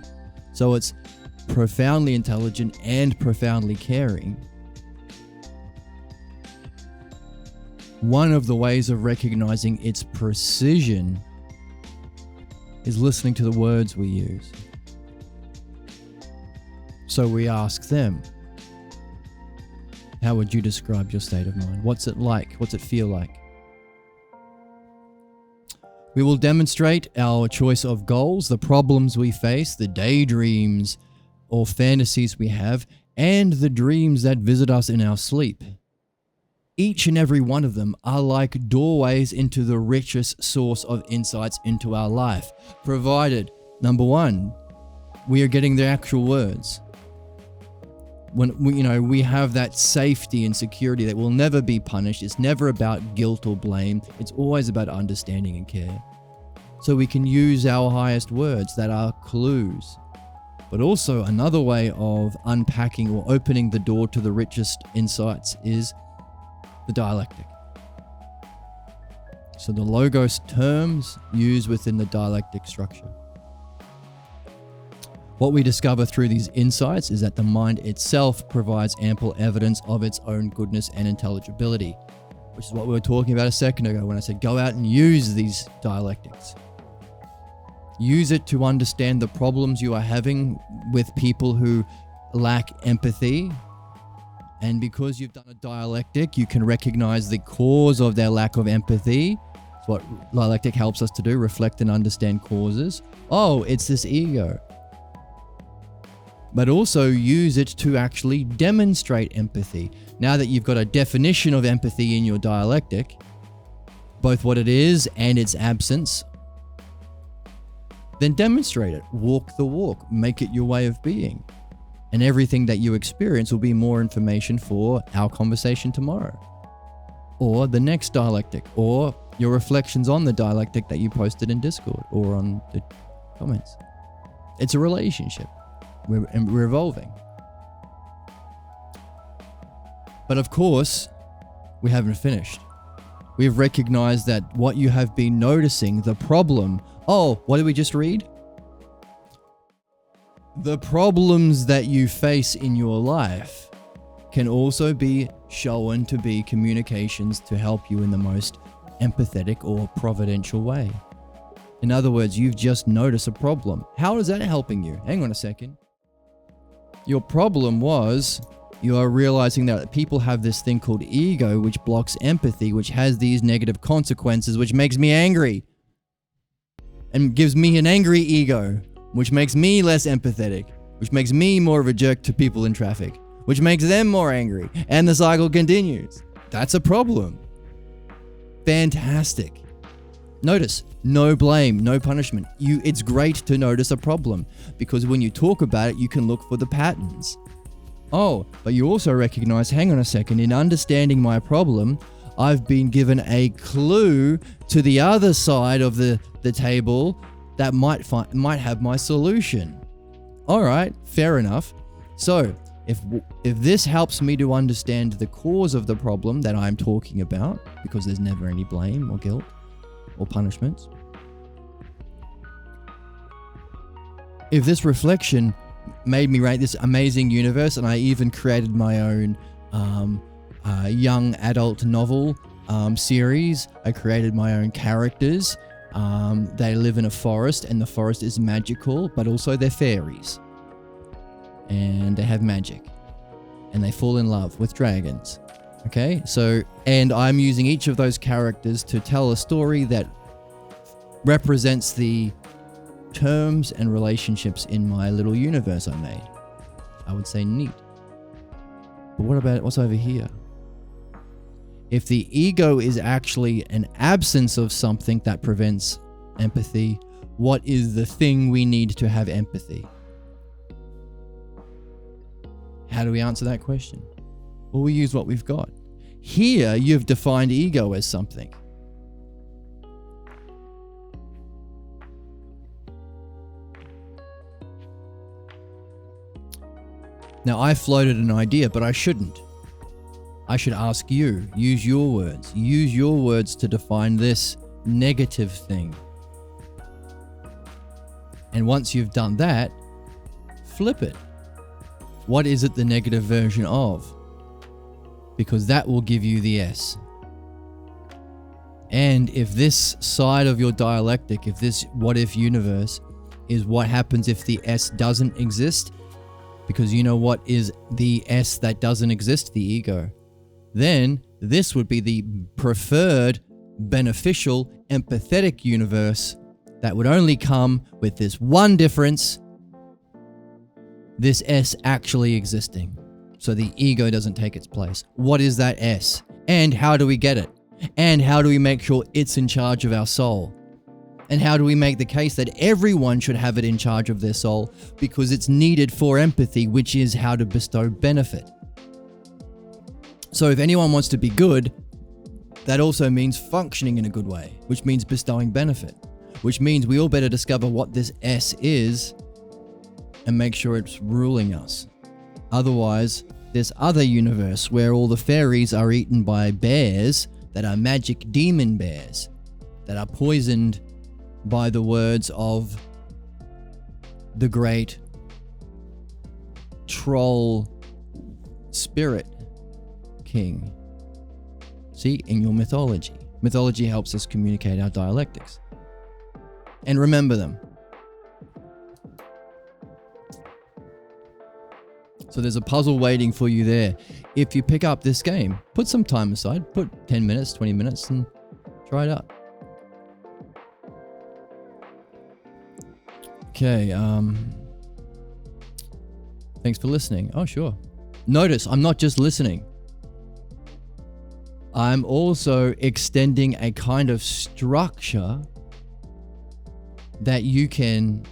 Speaker 1: So it's profoundly intelligent and profoundly caring. One of the ways of recognizing its precision is listening to the words we use. So we ask them, how would you describe your state of mind? What's it like? What's it feel like? We will demonstrate our choice of goals, the problems we face, the daydreams or fantasies we have, and the dreams that visit us in our sleep. Each and every one of them are like doorways into the richest source of insights into our life, provided, number one, we are getting the actual words. When we have that safety and security that we'll never be punished. It's never about guilt or blame. It's always about understanding and care. So we can use our highest words that are clues. But also another way of unpacking or opening the door to the richest insights is the dialectic. So the logos terms used within the dialectic structure. What we discover through these insights is that the mind itself provides ample evidence of its own goodness and intelligibility, which is what we were talking about a second ago when I said go out and use these dialectics. Use it to understand the problems you are having with people who lack empathy. And because you've done a dialectic, you can recognize the cause of their lack of empathy. It's what dialectic helps us to do, reflect and understand causes. Oh, it's this ego. But also use it to actually demonstrate empathy. Now that you've got a definition of empathy in your dialectic, both what it is and its absence, then demonstrate it. Walk the walk. Make it your way of being. And everything that you experience will be more information for our conversation tomorrow. Or the next dialectic. Or your reflections on the dialectic that you posted in Discord or on the comments. It's a relationship. We're evolving. But of course, we haven't finished. We've recognized that what you have been noticing, the problem. Oh, what did we just read? The problems that you face in your life can also be shown to be communications to help you in the most empathetic or providential way. In other words, you've just noticed a problem. How is that helping you? Hang on a second. Your problem was you are realizing that people have this thing called ego, which blocks empathy, which has these negative consequences, which makes me angry. And gives me an angry ego, which makes me less empathetic, which makes me more of a jerk to people in traffic, which makes them more angry. And the cycle continues. That's a problem. Fantastic. Notice, no blame, no punishment. It's great to notice a problem, because when you talk about it, you can look for the patterns. Oh, but you also recognize, hang on a second, in understanding my problem, I've been given a clue to the other side of the table that might have my solution. All right, fair enough. So if this helps me to understand the cause of the problem that I'm talking about, because there's never any blame or guilt or punishments, if this reflection made me write this amazing universe, and I even created my own young adult novel series. I created my own characters. They live in a forest, and the forest is magical, but also they're fairies. And they have magic. And they fall in love with dragons. Okay? So, and I'm using each of those characters to tell a story that represents the terms and relationships in my little universe I made. I would say neat. But what about what's over here? If the ego is actually an absence of something that prevents empathy, what is the thing we need to have empathy? How do we answer that question? Well, we use what we've got. Here, you've defined ego as something. Now, I floated an idea, but I shouldn't. I should ask you, use your words. Use your words to define this negative thing. And once you've done that, flip it. What is it the negative version of? Because that will give you the S. And if this side of your dialectic, if this what-if universe is what happens if the S doesn't exist, because you know what is the S that doesn't exist? The ego. Then this would be the preferred, beneficial, empathetic universe that would only come with this one difference: this S actually existing. So the ego doesn't take its place. What is that S? And how do we get it? And how do we make sure it's in charge of our soul? And how do we make the case that everyone should have it in charge of their soul because it's needed for empathy, which is how to bestow benefit? So if anyone wants to be good, that also means functioning in a good way, which means bestowing benefit, which means we all better discover what this S is and make sure it's ruling us. Otherwise, this other universe where all the fairies are eaten by bears that are magic demon bears that are poisoned by the words of the great troll spirit king. See, in your mythology. Mythology helps us communicate our dialectics. And remember them. So there's a puzzle waiting for you there. If you pick up this game, put some time aside, put 10 minutes, 20 minutes and try it out. Okay, thanks for listening. Oh, sure. Notice, I'm not just listening. I'm also extending a kind of structure that you can,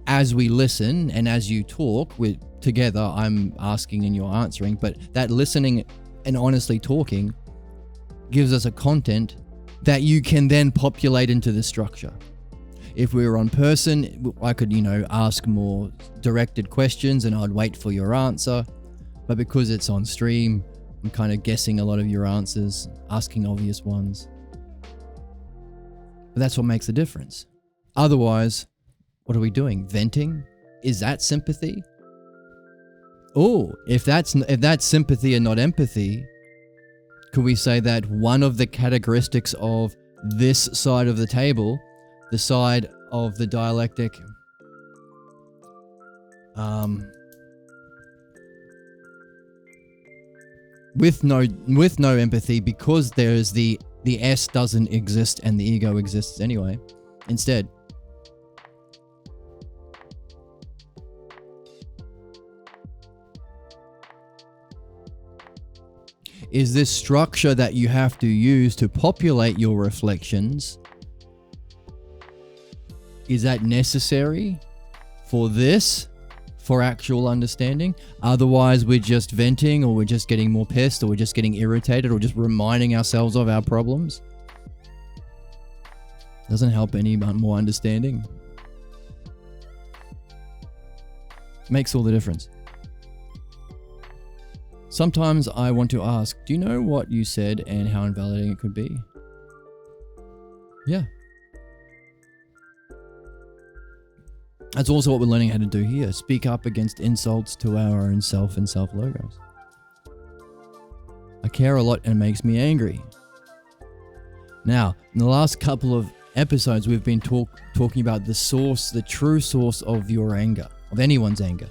Speaker 1: as we listen and as you talk together, I'm asking and you're answering, but that listening and honestly talking gives us a content that you can then populate into the structure. If we were on person, I could, ask more directed questions and I'd wait for your answer. But because it's on stream, I'm kind of guessing a lot of your answers, asking obvious ones. But that's what makes the difference. Otherwise, what are we doing? Venting? Is that sympathy? Oh, if that's sympathy and not empathy, could we say that one of the characteristics of this side of the table, the side of the dialectic, with no empathy, because there's the S doesn't exist and the ego exists anyway. Instead, is this structure that you have to use to populate your reflections, is that necessary for this, for actual understanding? Otherwise, we're just venting, or we're just getting more pissed, or we're just getting irritated, or just reminding ourselves of our problems. Doesn't help any more understanding. Makes all the difference. Sometimes I want to ask, do you know what you said and how invalidating it could be? Yeah. That's also what we're learning how to do here. Speak up against insults to our own self and self-logos. I care a lot and it makes me angry. Now, in the last couple of episodes, we've been talking about the source, the true source of your anger, of anyone's anger.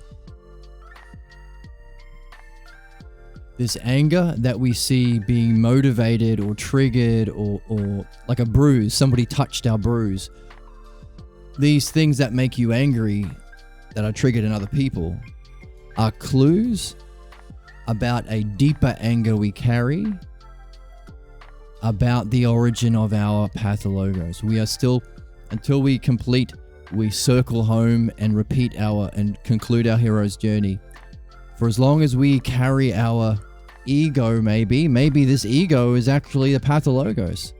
Speaker 1: This anger that we see being motivated or triggered or like a bruise, somebody touched our bruise. These things that make you angry, that are triggered in other people, are clues about a deeper anger we carry, about the origin of our pathologos. We are still, until we complete, we circle home and repeat and conclude our hero's journey. For as long as we carry our ego, maybe this ego is actually the pathologos.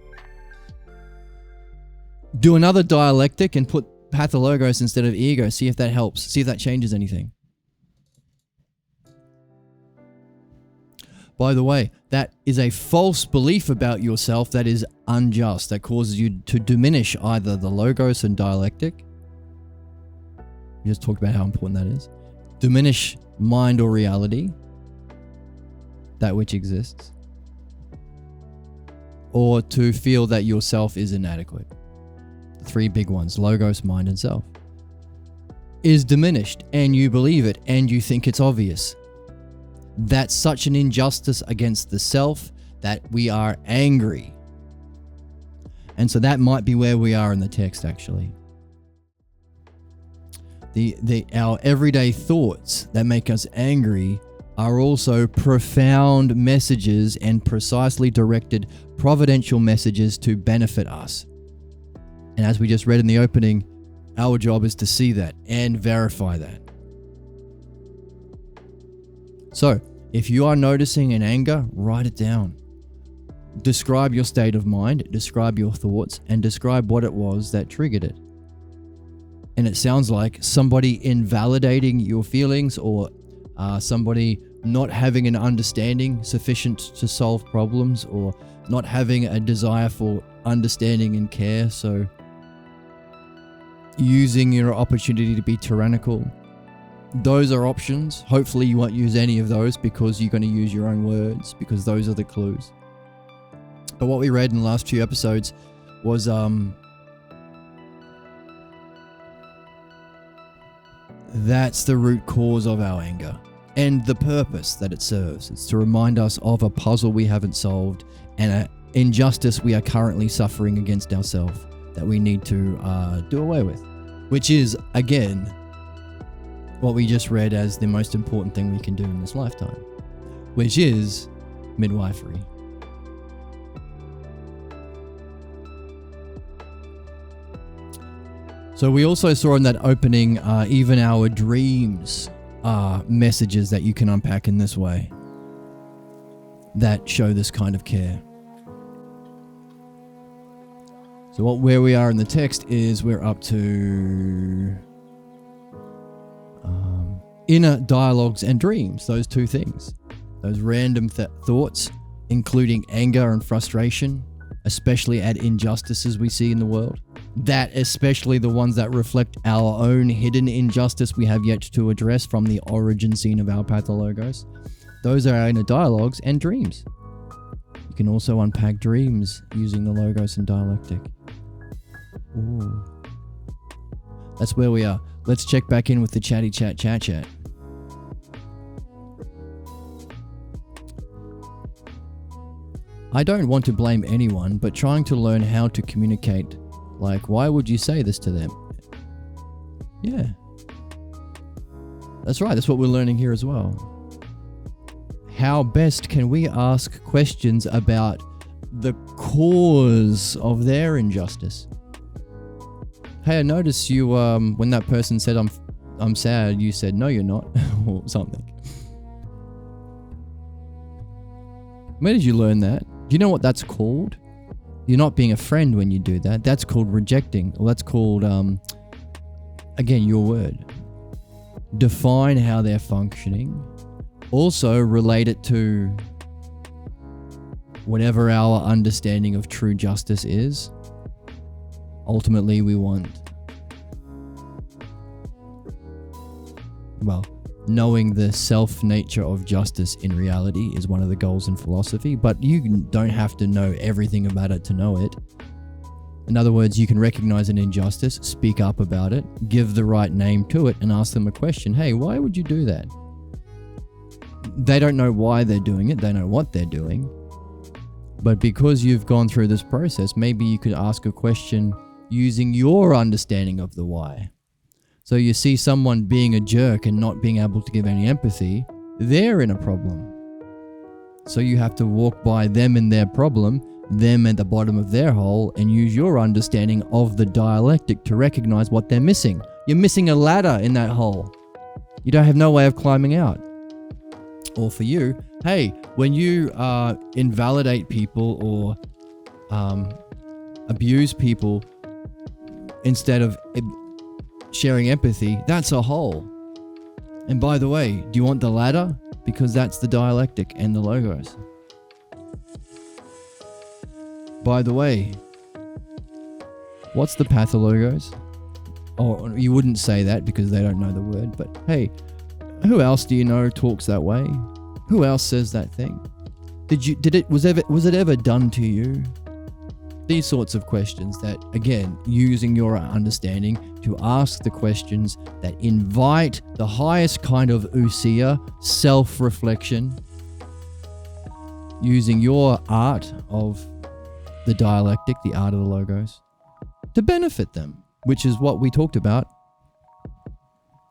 Speaker 1: Do another dialectic and put pathologos instead of ego. See if that helps. See if that changes anything. By the way, that is a false belief about yourself that is unjust, that causes you to diminish either the logos and dialectic. We just talked about how important that is. Diminish mind or reality, that which exists, or to feel that yourself is inadequate. The three big ones, logos, mind, and self, is diminished, and you believe it, and you think it's obvious. That's such an injustice against the self that we are angry. And so that might be where we are in the text, actually. Our everyday thoughts that make us angry are also profound messages and precisely directed providential messages to benefit us. And as we just read in the opening, our job is to see that and verify that. So, if you are noticing an anger, write it down. Describe your state of mind, describe your thoughts, and describe what it was that triggered it. And it sounds like somebody invalidating your feelings, or somebody not having an understanding sufficient to solve problems, or not having a desire for understanding and care, so using your opportunity to be tyrannical. Those are options. Hopefully you won't use any of those, because you're going to use your own words, because those are the clues. But what we read in the last few episodes was that's the root cause of our anger and the purpose that it serves. It's to remind us of a puzzle we haven't solved and an injustice we are currently suffering against ourselves that we need to do away with, which is, again, what we just read as the most important thing we can do in this lifetime, which is midwifery. So we also saw in that opening, even our dreams are messages that you can unpack in this way that show this kind of care. So where we are in the text is we're up to inner dialogues and dreams, those two things. Those random thoughts, including anger and frustration, especially at injustices we see in the world. That especially the ones that reflect our own hidden injustice we have yet to address from the origin scene of our pathologos. Those are our inner dialogues and dreams. You can also unpack dreams using the logos and dialectic. Ooh. That's where we are. Let's check back in with the chat. I don't want to blame anyone, but trying to learn how to communicate. Like, why would you say this to them? Yeah. That's right, that's what we're learning here as well. How best can we ask questions about the cause of their injustice? Hey, I noticed you, when that person said, I'm sad, you said, no, you're not, or something. Where did you learn that? Do you know what that's called? You're not being a friend when you do that. That's called rejecting. Or that's called, again, your word. Define how they're functioning. Also relate it to whatever our understanding of true justice is. Ultimately, we want, well, knowing the self-nature of justice in reality is one of the goals in philosophy, but you don't have to know everything about it to know it. In other words, you can recognize an injustice, speak up about it, give the right name to it, and ask them a question. Hey, why would you do that? They don't know why they're doing it, they know what they're doing. But because you've gone through this process, maybe you could ask a question using your understanding of the why. So you see someone being a jerk and not being able to give any empathy, they're in a problem. So you have to walk by them and their problem, them at the bottom of their hole, and use your understanding of the dialectic to recognize what they're missing. You're missing a ladder in that hole. You don't have no way of climbing out. Or for you, hey, when you invalidate people or abuse people instead of sharing empathy, that's a hole. And by the way, do you want the ladder? Because that's the dialectic and the logos. By the way, what's the pathologos? Oh, you wouldn't say that because they don't know the word, but hey, who else do you know talks that way? Who else says that thing? Was it ever done to you? These sorts of questions that, again, using your understanding to ask the questions that invite the highest kind of ousia, self-reflection, using your art of the dialectic, the art of the logos, to benefit them, which is what we talked about,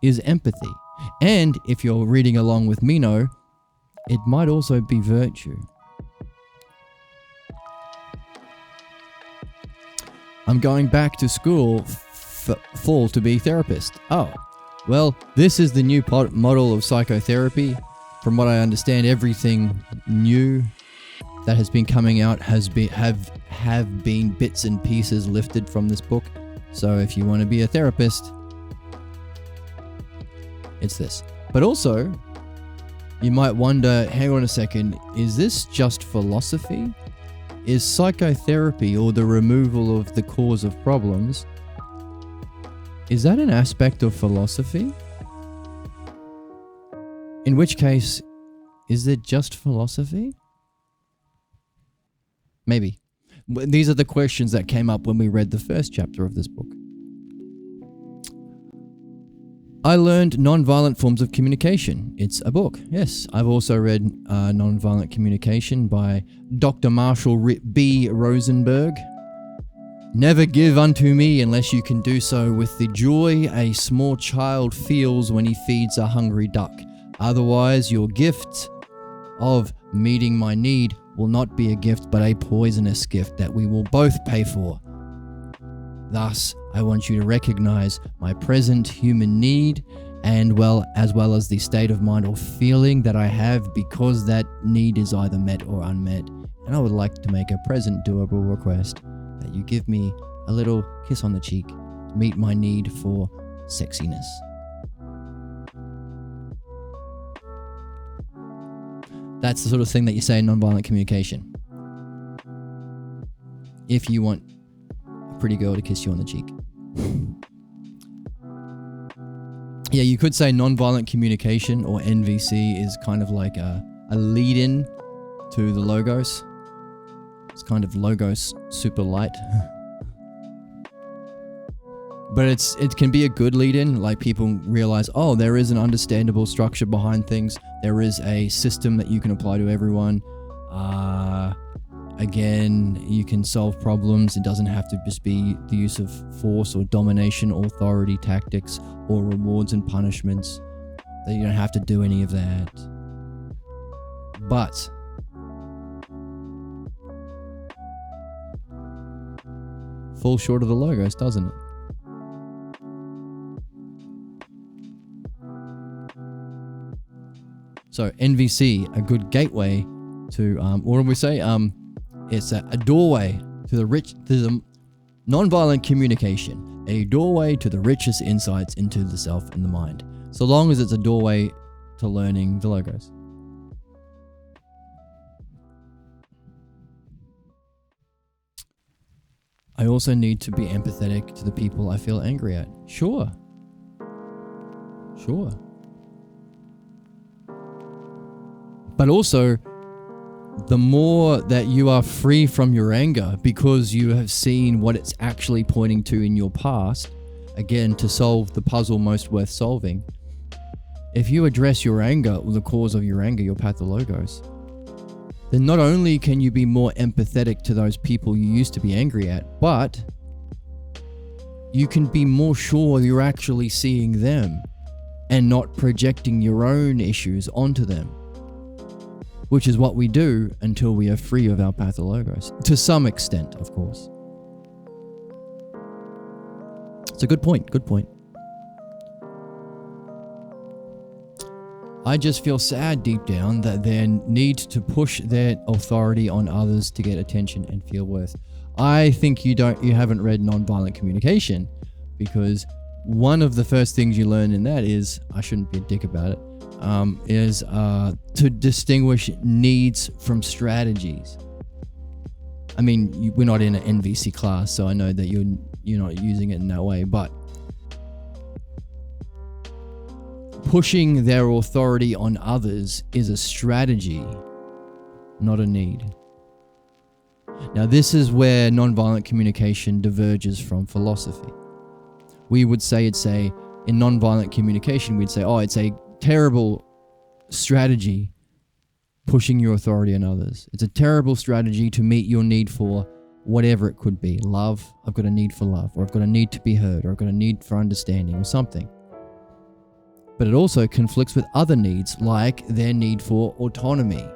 Speaker 1: is empathy. And if you're reading along with Mino, it might also be virtue. I'm going back to school fall to be therapist. Oh, well, this is the new model of psychotherapy. From what I understand, everything new that has been coming out have been bits and pieces lifted from this book. So if you want to be a therapist, it's this. But also, you might wonder, hang on a second, is this just philosophy? Is psychotherapy, or the removal of the cause of problems, is that an aspect of philosophy? In which case, is it just philosophy? Maybe. These are the questions that came up when we read the first chapter of this book. I learned Nonviolent Forms of Communication. It's a book. Yes, I've also read Nonviolent Communication by Dr. Marshall B. Rosenberg. Never give unto me unless you can do so with the joy a small child feels when he feeds a hungry duck. Otherwise, your gift of meeting my need will not be a gift, but a poisonous gift that we will both pay for. Thus, I want you to recognize my present human need and as well as the state of mind or feeling that I have because that need is either met or unmet. And I would like to make a present doable request that you give me a little kiss on the cheek to meet my need for sexiness. That's the sort of thing that you say in nonviolent communication. If you want a pretty girl to kiss you on the cheek. Yeah, you could say nonviolent communication, or NVC, is kind of like a lead-in to the logos. It's kind of logos super light. But it can be a good lead-in, like people realize, oh, there is an understandable structure behind things. There is a system that you can apply to everyone. again, you can solve problems. It doesn't have to just be the use of force or domination, authority tactics, or rewards and punishments. That you don't have to do any of that. But falls short of the logos, doesn't it? So NVC, a good gateway to, what do we say? It's a doorway to the non-violent communication, a doorway to the richest insights into the self and the mind. So long as it's a doorway to learning the logos. I also need to be empathetic to the people I feel angry at. Sure. But also, the more that you are free from your anger because you have seen what it's actually pointing to in your past, again, to solve the puzzle most worth solving, if you address your anger, or the cause of your anger, your pathologos, then not only can you be more empathetic to those people you used to be angry at, but you can be more sure you're actually seeing them and not projecting your own issues onto them, which is what we do until we are free of our pathologos, to some extent, of course. It's a good point. I just feel sad deep down that they need to push their authority on others to get attention and feel worth. I think you haven't read Nonviolent Communication, because one of the first things you learn in that is, I shouldn't be a dick about it, is to distinguish needs from strategies. I mean, we're not in an NVC class, so I know that you're not using it in that way, but pushing their authority on others is a strategy, not a need. Now, this is where nonviolent communication diverges from philosophy. We would say in nonviolent communication, we'd say, it's a terrible strategy pushing your authority on others. It's a terrible strategy to meet your need for whatever it could be. Love, I've got a need for love, or I've got a need to be heard, or I've got a need for understanding, or something. But it also conflicts with other needs, like their need for autonomy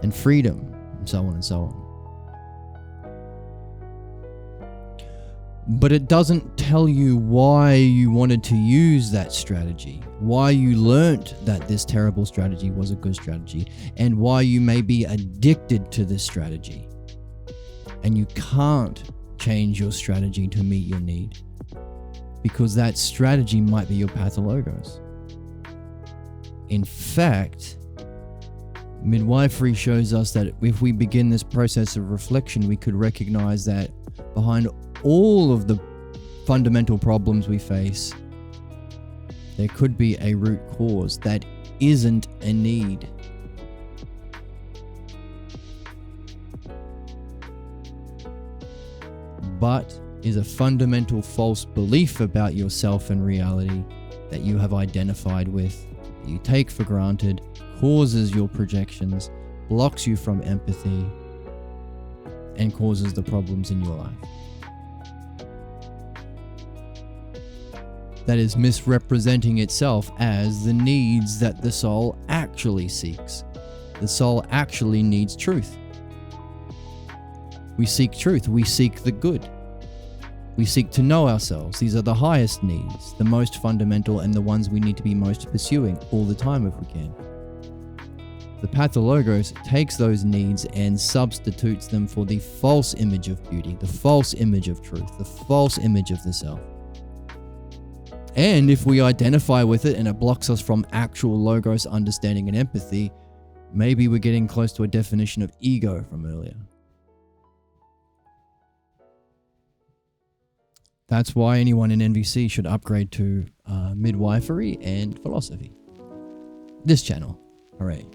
Speaker 1: and freedom, and so on and so on. But it doesn't tell you why you wanted to use that strategy, why you learnt that this terrible strategy was a good strategy, and why you may be addicted to this strategy. And you can't change your strategy to meet your need, because that strategy might be your pathologos. In fact, midwifery shows us that if we begin this process of reflection, we could recognize that behind all of the fundamental problems we face, there could be a root cause that isn't a need. But is a fundamental false belief about yourself and reality that you have identified with, that you take for granted, causes your projections, blocks you from empathy, and causes the problems in your life. That is misrepresenting itself as the needs that the soul actually seeks. The soul actually needs truth. We seek truth. We seek the good. We seek to know ourselves. These are the highest needs, the most fundamental, and the ones we need to be most pursuing all the time if we can. The pathologos takes those needs and substitutes them for the false image of beauty, the false image of truth, the false image of the self. And if we identify with it and it blocks us from actual logos understanding and empathy, maybe we're getting close to a definition of ego from earlier. That's why anyone in NVC should upgrade to midwifery and philosophy. This channel. Hooray.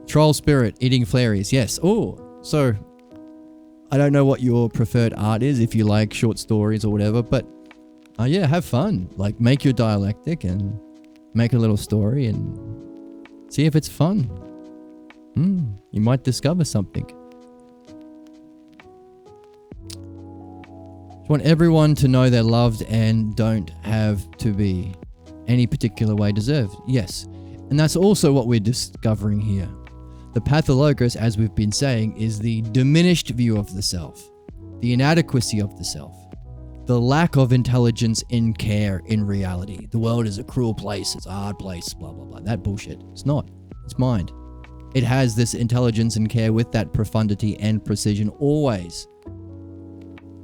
Speaker 1: Troll spirit eating fairies. Yes. Oh, so I don't know what your preferred art is, if you like short stories or whatever, but yeah, have fun. Like, make your dialectic and make a little story and See if it's fun. You might discover something. Just want everyone to know they're loved and don't have to be any particular way deserved. Yes. And that's also what we're discovering here. The pathologos, as we've been saying, is the diminished view of the self, the inadequacy of the self, the lack of intelligence in care in reality. The world is a cruel place, it's a hard place, blah, blah, blah. That bullshit. It's not. It's mind. It has this intelligence and care with that profundity and precision always.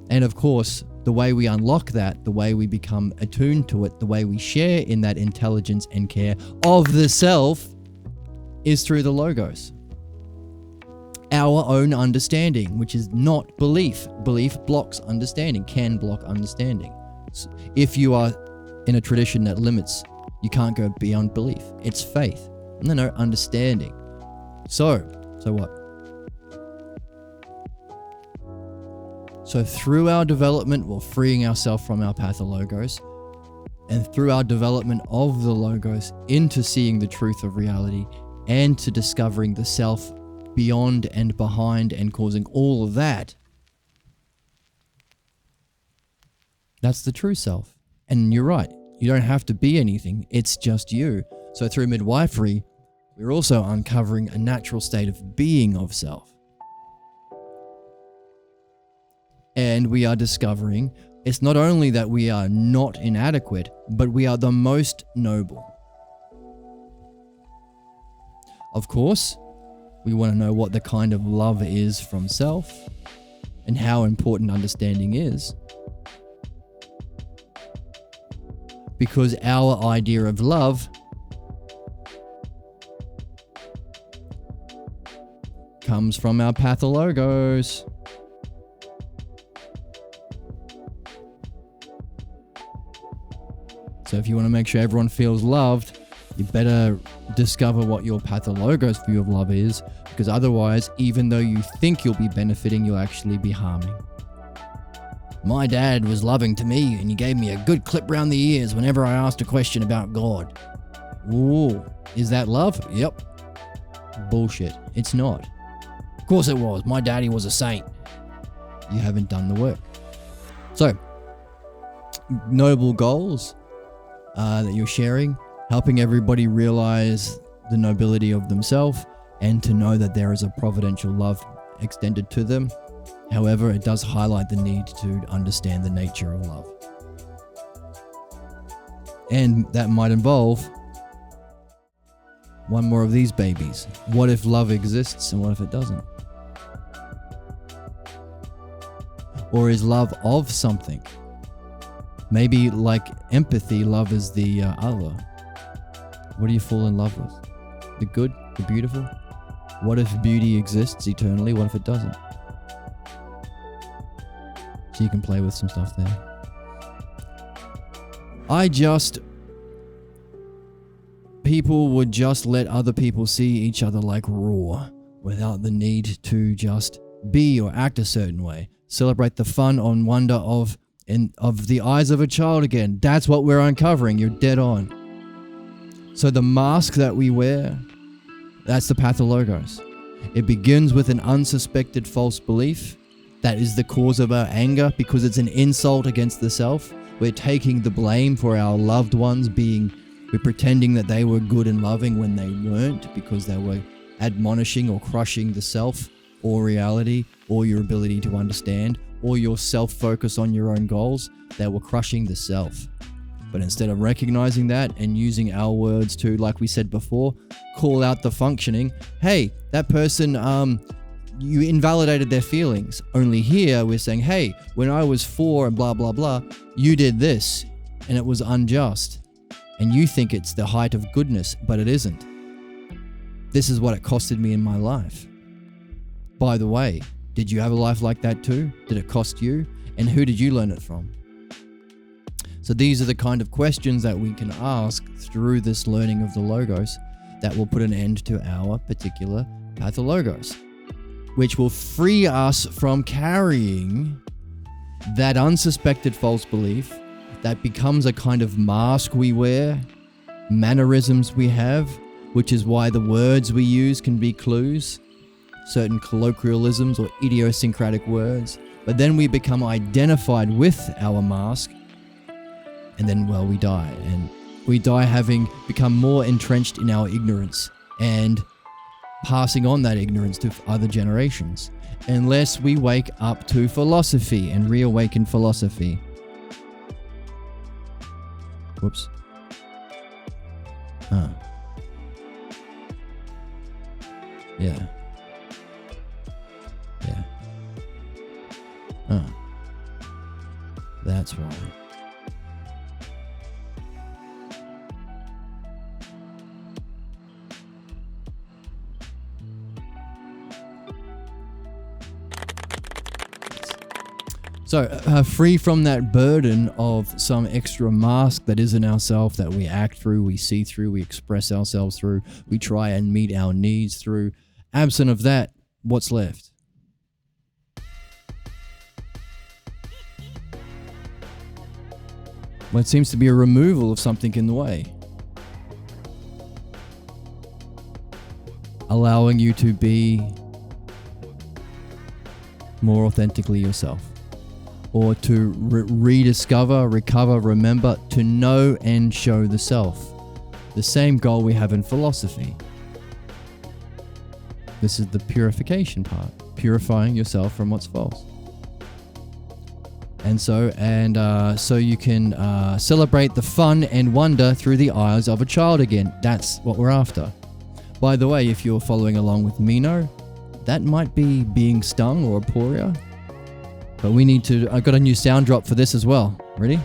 Speaker 1: And of course, the way we unlock that, the way we become attuned to it, the way we share in that intelligence and care of the self is through the logos. Our own understanding, which is not belief. Belief blocks understanding, can block understanding. So if you are in a tradition that limits, you can't go beyond belief. It's faith. No, understanding. So what? So through our development, we're freeing ourselves from our pathologos, and through our development of the logos into seeing the truth of reality and to discovering the self beyond and behind and causing all of that, that's the true self. And you're right, you don't have to be anything, it's just you. So through midwifery, we're also uncovering a natural state of being of self. And we are discovering it's not only that we are not inadequate, but we are the most noble. Of course, we want to know what the kind of love is from self and how important understanding is. Because our idea of love comes from our pathologos. So if you want to make sure everyone feels loved, you better discover what your pathologos view of love is, because otherwise, even though you think you'll be benefiting, you'll actually be harming. My dad was loving to me, and he gave me a good clip round the ears whenever I asked a question about God. Ooh, is that love? Yep. Bullshit. It's not. Of course it was. My daddy was a saint. You haven't done the work. So, noble goals that you're sharing, helping everybody realize the nobility of themselves and to know that there is a providential love extended to them. However, it does highlight the need to understand the nature of love. And that might involve one more of these babies. What if love exists and what if it doesn't? Or is love of something? Maybe like empathy, love is the other. What do you fall in love with? The good? The beautiful? What if beauty exists eternally? What if it doesn't? So you can play with some stuff there. People would just let other people see each other like raw without the need to just be or act a certain way. Celebrate the fun and wonder of the eyes of a child again. That's what we're uncovering. You're dead on. So the mask that we wear, that's the pathologos. It begins with an unsuspected false belief that is the cause of our anger because it's an insult against the self. We're taking the blame for our loved ones we're pretending that they were good and loving when they weren't, because they were admonishing or crushing the self or reality or your ability to understand or your self-focus on your own goals. They were crushing the self. But instead of recognizing that and using our words to, like we said before, call out the functioning, hey, that person, you invalidated their feelings. Only here we're saying, hey, when I was 4 and blah, blah, blah, you did this and it was unjust. And you think it's the height of goodness, but it isn't. This is what it costed me in my life. By the way, did you have a life like that too? Did it cost you? And who did you learn it from? So these are the kind of questions that we can ask through this learning of the logos that will put an end to our particular pathologos, which will free us from carrying that unsuspected false belief that becomes a kind of mask we wear, mannerisms we have, which is why the words we use can be clues, certain colloquialisms or idiosyncratic words. But then we become identified with our mask, and then, well, we die. And we die having become more entrenched in our ignorance and passing on that ignorance to other generations, unless we wake up to philosophy and reawaken philosophy. Whoops. Yeah. Yeah. That's why. So, free from that burden of some extra mask that isn't ourself, that we act through, we see through, we express ourselves through, we try and meet our needs through. Absent of that, what's left? Well, it seems to be a removal of something in the way. Allowing you to be more authentically yourself. Or to rediscover, recover, remember, to know and show the self. The same goal we have in philosophy. This is the purification part. Purifying yourself from what's false. And so you can celebrate the fun and wonder through the eyes of a child again. That's what we're after. By the way, if you're following along with Mino, that might be being stung or aporia. But I've got a new sound drop for this as well. Ready?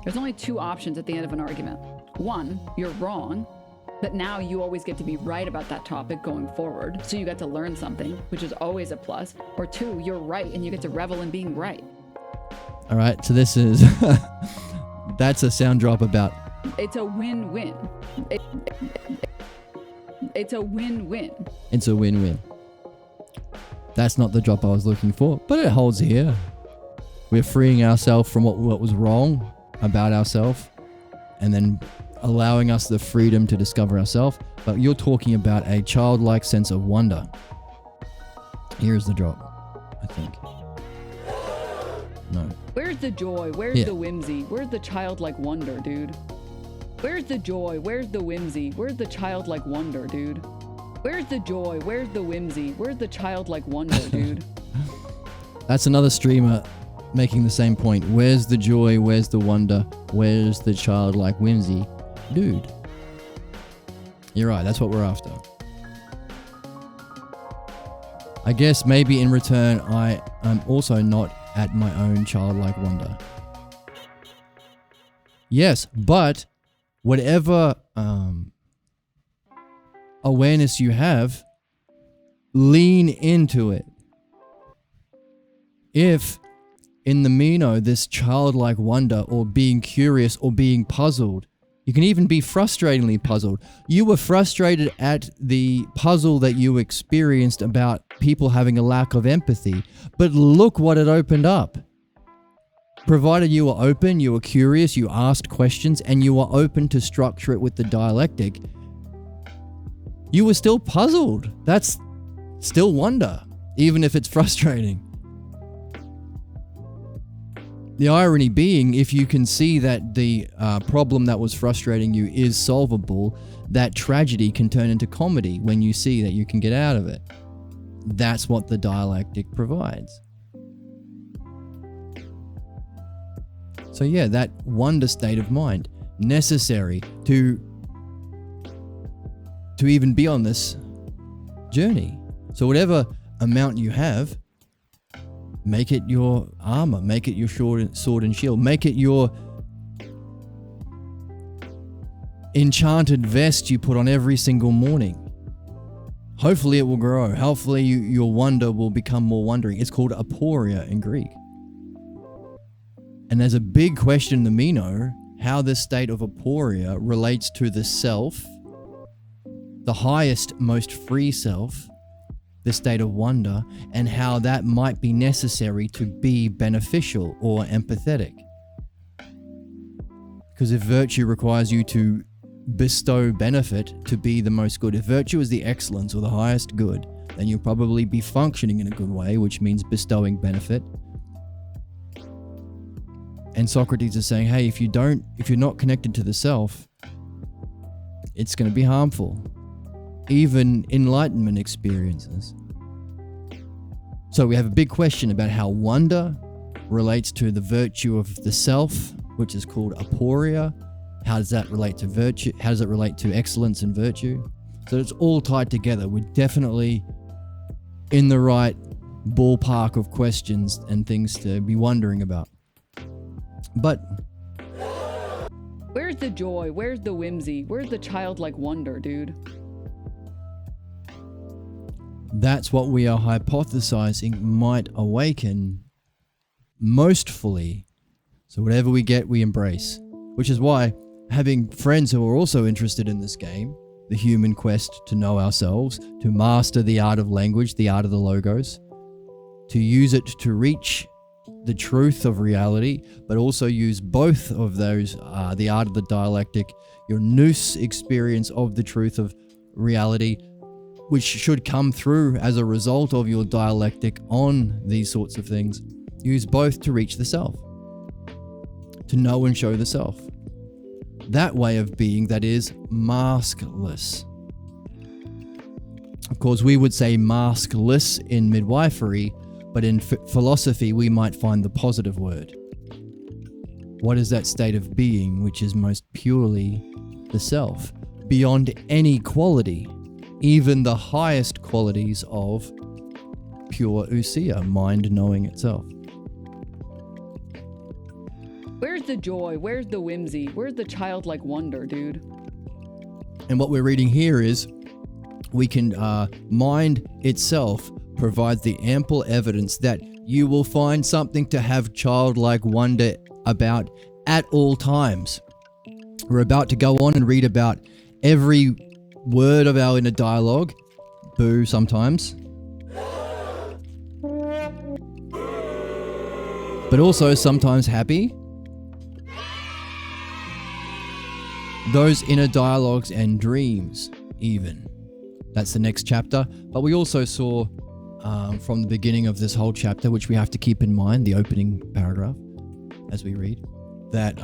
Speaker 2: There's only two options at the end of an argument. One, you're wrong, but now you always get to be right about that topic going forward. So you get to learn something, which is always a plus. Or two, you're right and you get to revel in being right.
Speaker 1: All right, so this is, that's a sound drop about.
Speaker 2: It's a win-win. It's a win-win.
Speaker 1: It's a win-win. That's not the drop I was looking for, but it holds here. We're freeing ourselves from what was wrong about ourselves, and then allowing us the freedom to discover ourselves. But you're talking about a childlike sense of wonder. Here's the drop, I think. No.
Speaker 2: Where's the joy? Where's the whimsy? Where's the childlike wonder, dude? Where's the joy? Where's the whimsy? Where's the childlike wonder, dude? Where's the joy? Where's the whimsy? Where's the childlike wonder, dude?
Speaker 1: That's another streamer making the same point. Where's the joy? Where's the wonder? Where's the childlike whimsy? Dude. You're right, that's what we're after. I guess maybe in return, I am also not at my own childlike wonder. Yes, but whatever awareness you have, lean into it. If in the Mino, this childlike wonder or being curious or being puzzled, you can even be frustratingly puzzled. You were frustrated at the puzzle that you experienced about people having a lack of empathy, but look what it opened up. Provided you were open, you were curious, you asked questions, and you were open to structure it with the dialectic, you were still puzzled. That's still wonder, even if it's frustrating. The irony being, if you can see that the problem that was frustrating you is solvable, that tragedy can turn into comedy when you see that you can get out of it. That's what the dialectic provides. So yeah, that wonder state of mind, necessary to even be on this journey. So whatever amount you have, make it your armor, make it your sword and shield, make it your enchanted vest you put on every single morning. Hopefully it will grow. Hopefully your wonder will become more wondering. It's called aporia in Greek. And there's a big question in the Mino, how this state of aporia relates to the self, the highest, most free self, the state of wonder, and how that might be necessary to be beneficial or empathetic. Because if virtue requires you to bestow benefit to be the most good. If virtue is the excellence or the highest good, then you'll probably be functioning in a good way, which means bestowing benefit. And Socrates is saying, hey, if you're not connected to the self, it's going to be harmful. Even enlightenment experiences. So we have a big question about how wonder relates to the virtue of the self, which is called aporia. How does that relate to virtue? How does it relate to excellence and virtue? So it's all tied together. We're definitely in the right ballpark of questions and things to be wondering about. But
Speaker 2: where's the joy? Where's the whimsy? Where's the childlike wonder, dude?
Speaker 1: that's what we are hypothesizing might awaken most fully. So whatever we get, we embrace. Which is why having friends who are also interested in this game, the human quest to know ourselves, to master the art of language, the art of the logos, to use it to reach the truth of reality, but also use both of those, the art of the dialectic, your nous experience of the truth of reality, which should come through as a result of your dialectic on these sorts of things. Use both to reach the self, to know and show the self. That way of being that is maskless. Of course, we would say maskless in midwifery, but in philosophy, we might find the positive word. What is that state of being which is most purely the self, beyond any quality, even the highest qualities of pure ousia, mind knowing itself?
Speaker 2: Where's the joy? Where's the whimsy? Where's the childlike wonder, dude?
Speaker 1: And what we're reading here is we can, mind itself provides the ample evidence that you will find something to have childlike wonder about at all times. We're about to go on and read about every word of our inner dialogue. Boo sometimes. But also sometimes happy. Those inner dialogues and dreams even. That's the next chapter. But we also saw from the beginning of this whole chapter, which we have to keep in mind, the opening paragraph as we read, that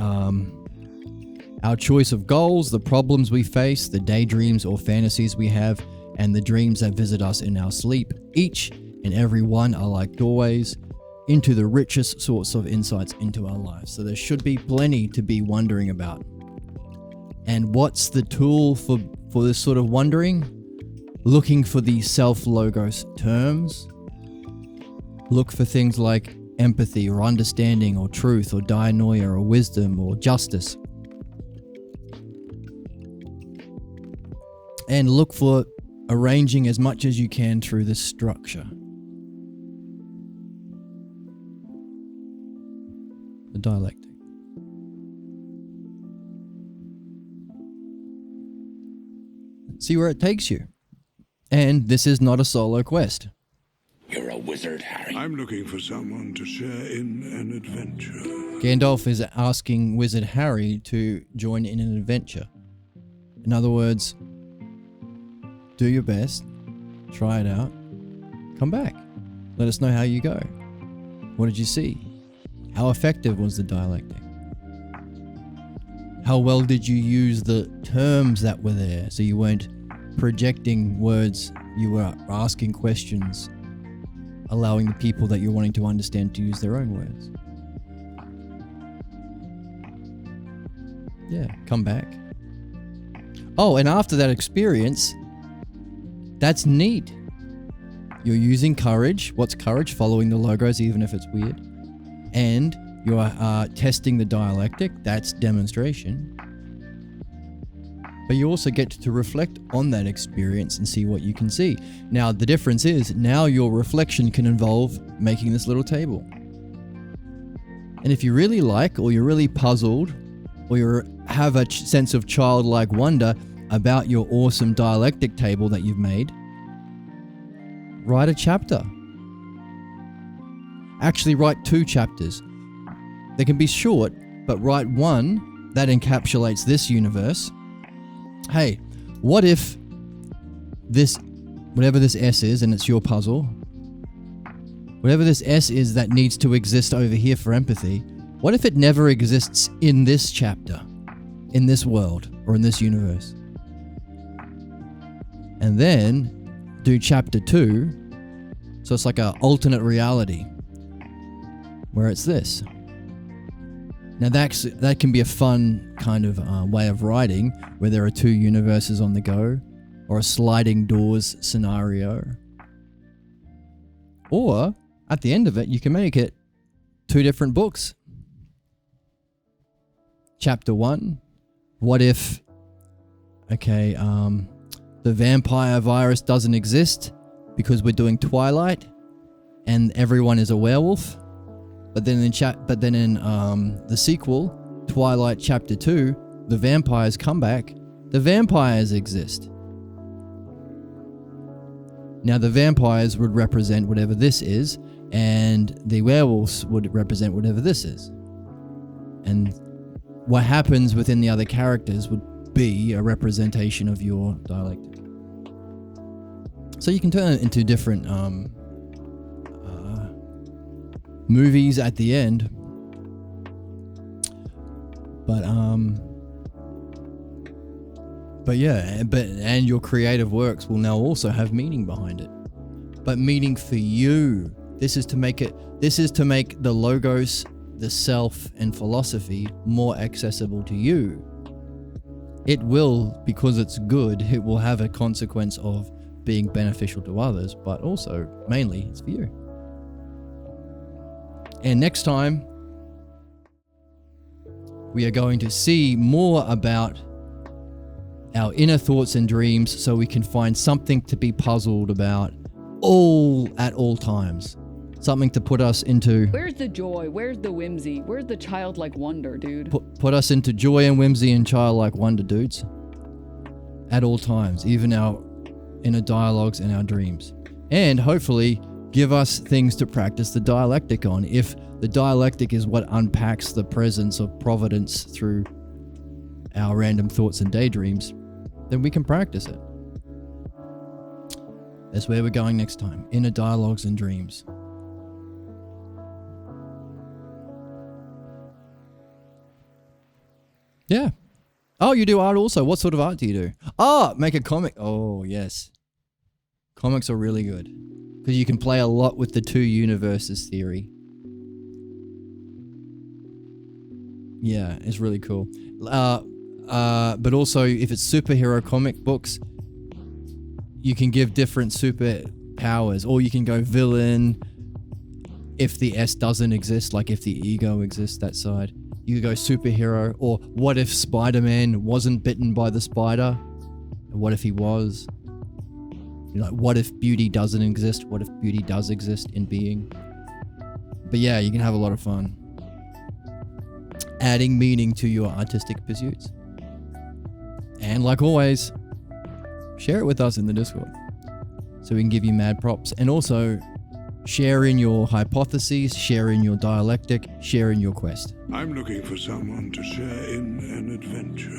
Speaker 1: our choice of goals, the problems we face, the daydreams or fantasies we have, and the dreams that visit us in our sleep, each and every one are like doorways into the richest sorts of insights into our lives. So there should be plenty to be wondering about. And what's the tool for this sort of wondering? Looking for the self-logos terms. Look for things like empathy or understanding or truth or dianoia or wisdom or justice. And look for arranging as much as you can through this structure. The dialectic. See where it takes you. And this is not a solo quest.
Speaker 3: You're a wizard, Harry.
Speaker 4: I'm looking for someone to share in an adventure.
Speaker 1: Gandalf is asking Wizard Harry to join in an adventure. In other words, do your best, try it out, come back. Let us know how you go. What did you see? How effective was the dialectic? How well did you use the terms that were there so you weren't projecting words, you were asking questions, allowing the people that you're wanting to understand to use their own words. Yeah, come back. Oh, and after that experience, that's neat. You're using courage. What's courage? Following the logos, even if it's weird. And you're testing the dialectic. That's demonstration. But you also get to reflect on that experience and see what you can see. Now, the difference is now your reflection can involve making this little table. And if you really like, or you're really puzzled, or you have a sense of childlike wonder about your awesome dialectic table that you've made, write a chapter. Actually, write 2 chapters. They can be short, but write one that encapsulates this universe, hey, what if this, whatever this S is, and it's your puzzle, whatever this S is that needs to exist over here for empathy, what if it never exists in this chapter, in this world, or in this universe? And then do chapter 2, so it's like an alternate reality, where it's this. Now that can be a fun kind of way of writing, where there are 2 universes on the go, or a sliding doors scenario. Or, at the end of it, you can make it 2 different books. Chapter 1, what if, the vampire virus doesn't exist because we're doing Twilight and everyone is a werewolf? But then in the sequel, Twilight Chapter 2, the vampires come back. The vampires exist. Now the vampires would represent whatever this is, and the werewolves would represent whatever this is. And what happens within the other characters would be a representation of your dialectic. So you can turn it into different movies at the end, and your creative works will now also have meaning behind it, but meaning for you. This is to make the logos, the self, and philosophy more accessible to you. It will, because it's good, it will have a consequence of being beneficial to others, but also mainly it's for you. And next time, we are going to see more about our inner thoughts and dreams, so we can find something to be puzzled about at all times. Something to put us into...
Speaker 2: Where's the joy? Where's the whimsy? Where's the childlike wonder, dude?
Speaker 1: Put us into joy and whimsy and childlike wonder, dudes. At all times, even our inner dialogues and our dreams. And hopefully give us things to practice the dialectic on. If the dialectic is what unpacks the presence of providence through our random thoughts and daydreams, then we can practice it. That's where we're going next time. Inner dialogues and dreams. Yeah. Oh, you do art also. What sort of art do you do? Make a comic. Oh, yes. Comics are really good because you can play a lot with the 2 universes theory. Yeah, it's really cool. But also, if it's superhero comic books, you can give different superpowers, or you can go villain if the S doesn't exist, like if the ego exists, that side. You go superhero, or what if Spider-Man wasn't bitten by the spider? And what if he was? What if beauty doesn't exist? What if beauty does exist in being? But yeah, you can have a lot of fun adding meaning to your artistic pursuits. And like always, share it with us in the Discord so we can give you mad props. And also share in your hypotheses, share in your dialectic, share in your quest.
Speaker 4: I'm looking for someone to share in an adventure.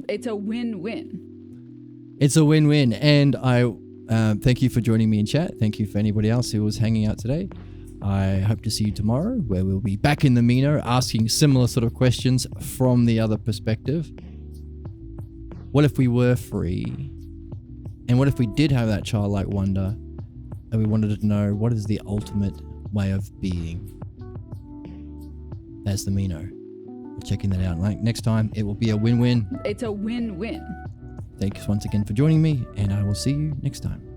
Speaker 2: It's a win-win.
Speaker 1: It's a win-win. And I thank you for joining me in chat. Thank you for anybody else who was hanging out today. I hope to see you tomorrow, where we'll be back in the Mino asking similar sort of questions from the other perspective. What if we were free? And what if we did have that childlike wonder and we wanted to know what is the ultimate way of being? That's the Mino. We're checking that out. Like next time, it will be a win-win.
Speaker 2: It's a win-win.
Speaker 1: Thanks once again for joining me, and I will see you next time.